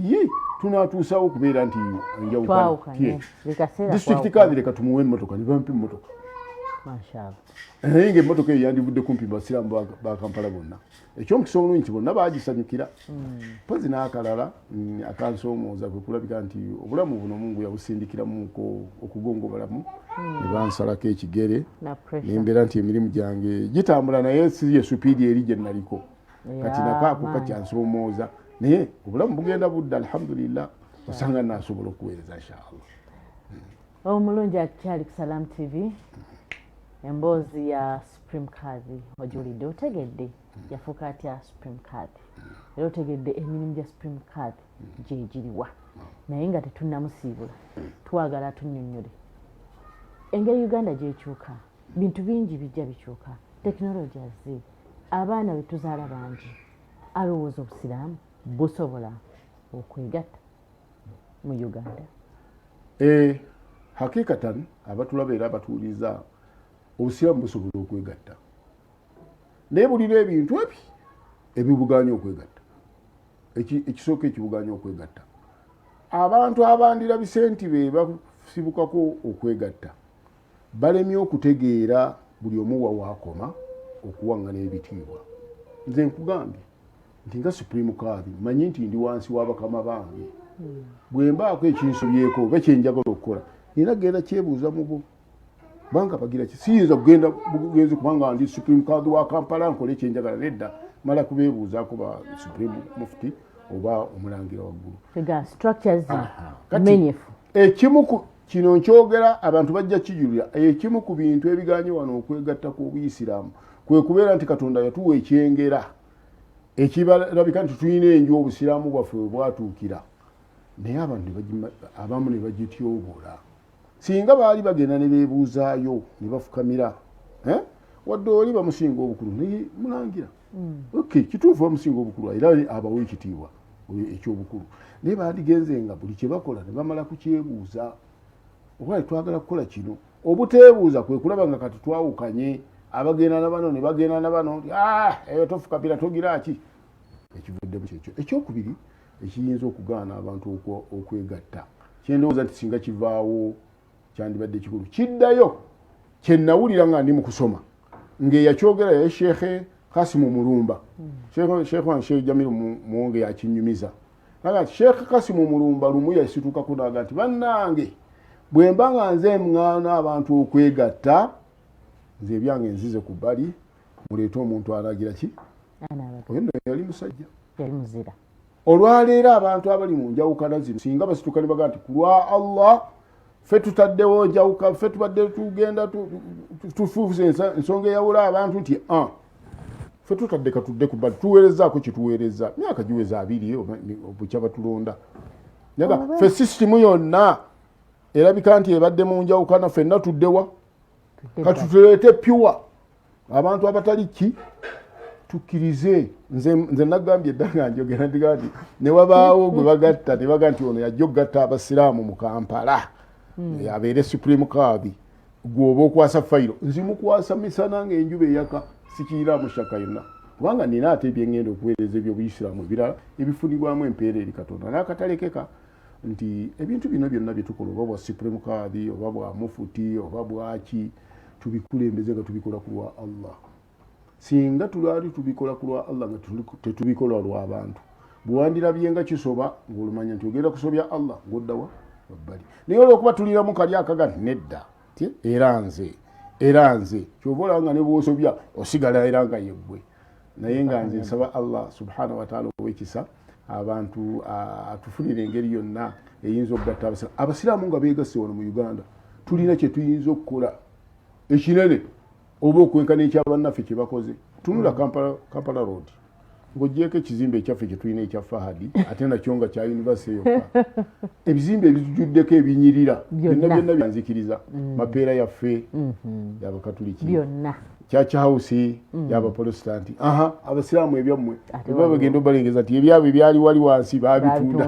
tunatuusawo okubeera nti enjawukana district kaadi leka tumuwe emmotoka ne bampa emmotoka naye ng'emmotoka eyo yandivudde kumpi basiraamu ba Kampala bonna ekyomukisa omulungi nti bonna baagisanyukira pozi n'akalala akansoomooza kwe kulabika nti obulamu buno Mungu yabusindikiramuko okugongobalamu ne bansalako ekigere nembeera nti emirimu gyange gitambula naye si ye supiidi eri gye naliko kati nakaako kakyansoomooza naye obulamu bugenda budde alhamdulillah osanga naasobola okuweereza inshaallah omulungi akyali ku Salam TV emboozi ya Supreme Kaadi ojulidde otegedde yafuuka atya Supreme Kaadi era otegedde emirimu gya Supreme Kaadi gyegiriwa naye nga tetunnamusiibula twagala tunnyonnyole engeri Uganda gyekyuka bintu bingi bijja bikyuka tekinologi azze abaana betuzaala bangi alowooza obusiraamu busobola okwegatta mu Uganda hakikatan abatulaba era abatuuliza obusiraamu busobola okwegatta naye bulina ebintu ebi ebibuganya okwegatta ekisooka ekibuganya okwegatta abantu abandira bisenti be basibukako okwegatta balemye okutegeera buli omu wa waakoma okuwaŋŋana ebitiibwa nze nkugambye nti nga supreme kadhi manyi nti ndi wansi w'abakama bange bwe mbaako ekinsobyeko oba kyenjagala okukola nina genda kyebuuza mu bo banga bagira ki siyinza kugenda bugenzi kubanga ndi supreme kadhi wa Kampala nkole kyenjagala nedda mala kubeebuuzaako ba supreme mufti oba omulangira waggulu ekimu kino nkyogera abantu bajja kijulira ekimu ku bintu ebiganye wano okwegatta ku Obuyisiraamu kwe kubeera nti Katonda yatuwa ekyengera ekibalabika nti tulina enju Obusiraamu bwaffe bwatuukira naye abantu abamu ne bagityobola singa baali bagenda ne beebuuzaayo ne bafukamira wadde oli bamusinga obukulu naye mulangira kituufu bamusinga obukulu era abawo ekitiibwa ekyobukulu naye bandigenze nga buli kye bakola ne bamala kukyebuuza oba twagala kukola kino obuteebuuza kwe kulaba nga kati twawukanye abagenda na bano ne bagenda na bano eyo tofukapira togira ki ekivuddemu kyekyo ekyokubiri ekiyinza okugaana abantu okwegatta kyendowooza nti singa kivaawo kyandibadde kikulu kiddayo kyennawulira nga ndi mu kusoma ng'eyakyogera ye Sheikh Kasimu Mulumba Sheikh Jamilu Muwonge yakinyumiza naga Sheikh Kasimu Mulumba lumu yasituka naga nti bannange bwe mba nga nze mwana abantu okwegatta nze byange nzize ku bbali muleete omuntu alagira ki oyo yali musajja yali muzira olwaleero abantu abali mu njawukana zino singa basituka ne baga nti kulwa Allah ffe tutaddewo njawuka ffe tubadde tugenda tufuuse ensonga eyawula abantu nti ffe tutadde katudde ku bbali tuweerezaako kituweereza myaka giweza 2 obukyaba tulonda naga ffe sisitimu yonna erabika nti ebadde mu njawukana ffenna tuddewa katutuleete pyuwa abantu abatali ki tukkirize nze nagambye eddanga njogera ndiga nti ne wabaawo gwe bagatta ne baga nti ono yajja okugatta abasiraamu mu Kampala abeere supreme kadhi gwoba okwasa fayiro nzimukwasa misana ng'enjuba eyaka sikiiraamu shaka yonna kubanga nina ate ebyengenda okuweereza ebyobuyisiraamu ebirala ebifunibwamu empeera eri Katonda n'akatalekeka nti ebintu bino byonna byetukola oba bwa supreme kadhi oba bwa mufuti oba bwaki tubikulembeze nga tubikola ku lwa Allah singa tulali tubikola ku lwa Allah nga tetubikola lw'abantu bwewandirabye nga kisoba ng'olumanya nti ogenda kusobya Allah ng'oddawa wabbali naye olwokuba tuliramu kali akaga nedda era nze kyova olaba nga ne bw'osobya osigala era nga yeggwe naye nga nze nsaba Allah subhanahu wa ta'ala ow'ekisa abantu atufunira engeri yonna eyinza okugatta abasiraamu nga beegasse wano mu Uganda tulina kye tuyinza okukola ekinene oba okwenkana ekyabannaffe kye bakoze tunula Kampala Road ng'oggyeko ekizimbe ekyaffe kye tulina ekya Fahadi ate nakyo nga kya yunivasite yokka ebizimbe ebitujuddeko ebinyirira byonna byanzikiriza mapeera yaffe y'Abakatuliki byonna Church House y'Abaprotestanti abasiraamu ebyammwe eba bagenda obalengeza nti ebyabwe byali wali wansi baabitunda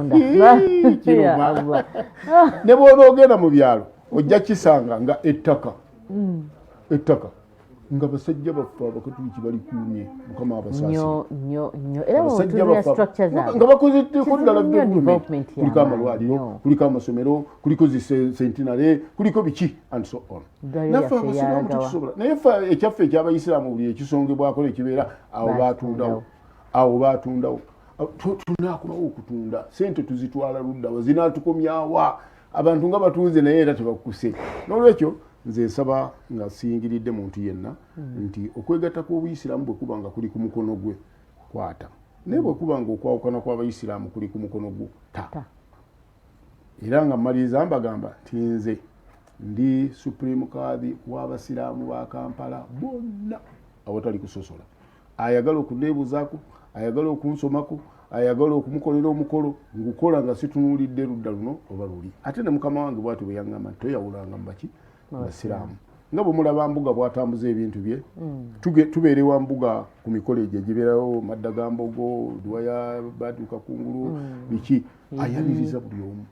ne bw'oba ogenda mu byalo ojja kisanga nga ettaka nga basajja baffe Abakatuliki balikuumye Mukama abasaasi nga bakoze kuddala development kuliko amalwaliro kuliko amasomero kuliko centenary kuliko biki and so on naffe abasiraamu tukisobola naye ffe ekyaffe ekyabayisiraamu buli ekisongebwako nekibeera awo baatundawo tunaakomawo okutunda sente tuzitwala luddawa zinaatukomyawa abantu nga batunze naye era tebakuse n'olwekyo nze nsaba nga siyingiridde muntu yenna nti okwegatta kw'Obuyisiraamu bwe kuba nga kuli ku mukono gwe kwata naye bwe kuba nga okwawukana kw'Abayisiraamu kuli ku mukono gwo ta era nga mmaliriza mbagamba nti nze ndi supreme kadhi w'Abasiraamu ba Kampala bonna awatali kusosola ayagala okunneebuuzaako ayagala okunsomako ayagala okumukolera omukolo ngukola nga situnuulidde ludda luno oba luli ate ne mukama wange bw'ati bwe yaŋŋamba nti toyawulanga mu baki Abasiraamu nga bwe mulaba Mbuga bw'atambuza ebintu bye tubeere wa Mbuga ku mikolo egyo egibeerawo madda ga Mbogo Duwaya Badduka Kungulu biki ayaniriza buli omu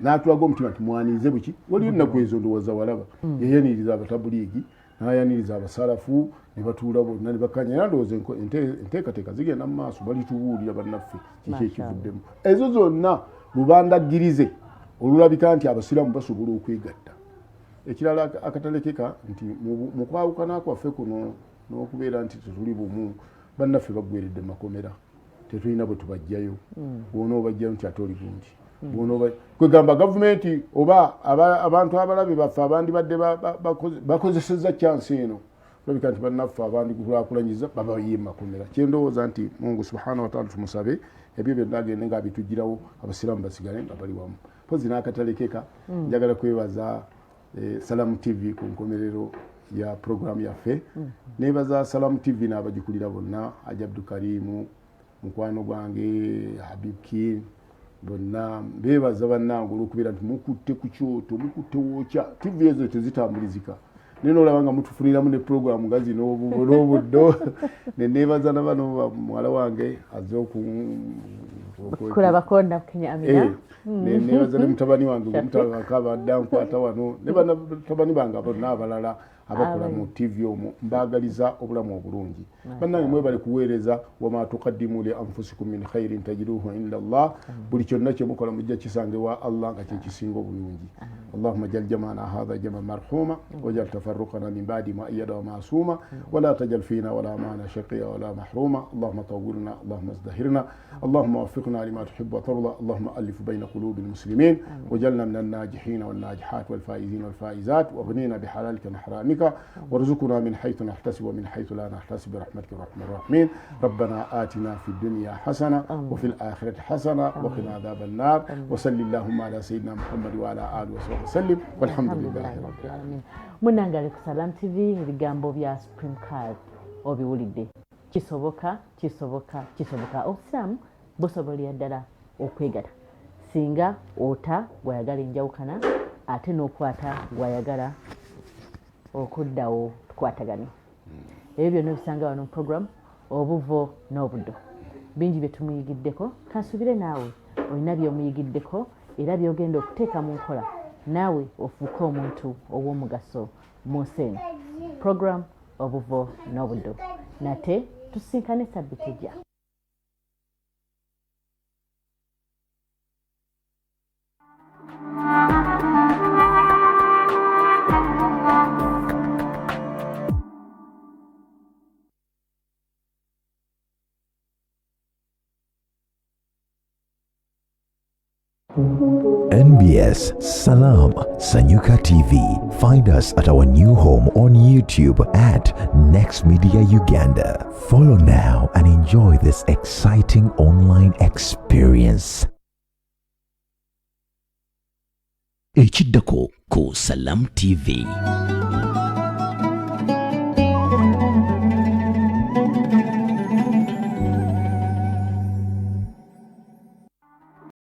n'atulaga omutima nti mwanirize buki waliyo nnaku ezo ndowooza walaba yayaniriza abatabuliigi n'ayaniriza abasalafu ne batuula bonna ne bakkanya era ndowooza enteekateeka zigenda mu maaso balitubuulira bannaffe kiki ekivuddemu ezo zonna lubandaggirize olulabika nti abasiraamu basobola okwegatta ekirala akatalekeka nti mu kwawukana kwaffe kuno n'okubeera nti tetuli bumu bannaffe baggweredde makomera tetulina bwe tubajjayo bwona obajjayo nti ate oli bulungi kwegamba gavumenti oba abantu abalabe baffe abandibadde bakozesezza chansi eno olabika nti bannaffe abandikulakulanyiza babaye makomera kyendowooza nti Mungu subhanahu wa ta'ala tumusabe ebyo byonna agende nga abitugirawo abasiraamu basigale nga bali wamu pozi n'akatalekeka njagala kwebaza Salam TV ku nkomerero ya programu yaffe nebaza Salam TV n'abagikulira bonna Ajabdu Karimu mukwano gwange Habibki bonna bebaza bannange olwokubira nti mukutte ku kyoto mukutte wokya TV ezo tezitambulizika neno olabanga mutufuniramu ne programu nga zino n'obuddo nenebaza nabano muwala wange azze kulabakonda Kenya Amina nebaza ne mutabani wange mutabakabadda nkwata wano ne batabani bange abonna abalala abakola mu TV omwo mbagaliza obulamu obulungi bannange mwebale kuweereza wama tuqaddimu li anfusikum min khairin tajiduhu inda Allah buli kyonna kye mukola mujja kisange wa Allah nga kyekisinga obulungi Allahumma jal jamana hadha jama marhuma wajal tafarruqana min ba'di ma iyada wa masuma wala tajal fina wala mana shaqiya wala mahruma Allahumma tawwilna Allahumma azdahirna Allahumma waffiqna lima tuhibbu wa tarda Allahumma alif bayna qulubil muslimin wajalna min an-najihin wan najihat wal faizin wal faizat waghnina bihalalika an haramika وارزقنا من حيث نحتسب ومن حيث لا نحتسب برحمتك الرحمن الرحيم ربنا آتنا في الدنيا حسنة وفي الآخرة حسنة وقنا عذاب النار وصل اللهم على سيدنا محمد وعلى آله وصحبه وسلم والحمد لله رب العالمين munangali ku Salam TV ebigambo bya Supreme Card obiwulidde kisoboka obusiraamu busobolera ddala okwegata singa ota gwayagala enjawukana ate n'okwata gwayagala okuddawo tukwatagane ebyo byonna bisanga wano mu program obuvo n'obuddo bingi bye tumuyigiddeko kansubire naawe olina byomuyigiddeko era byogenda okuteeka mu nkola naawe ofuuke omuntu ow'omugaso mu nsi eno program obuvo n'obuddo nate tusinkane sabbiti ejja NBS Salam Sanyuka TV. Find us at our new home on YouTube at Next Media Uganda. Follow now and enjoy this exciting online experience. Ekiddako ku Salam TV.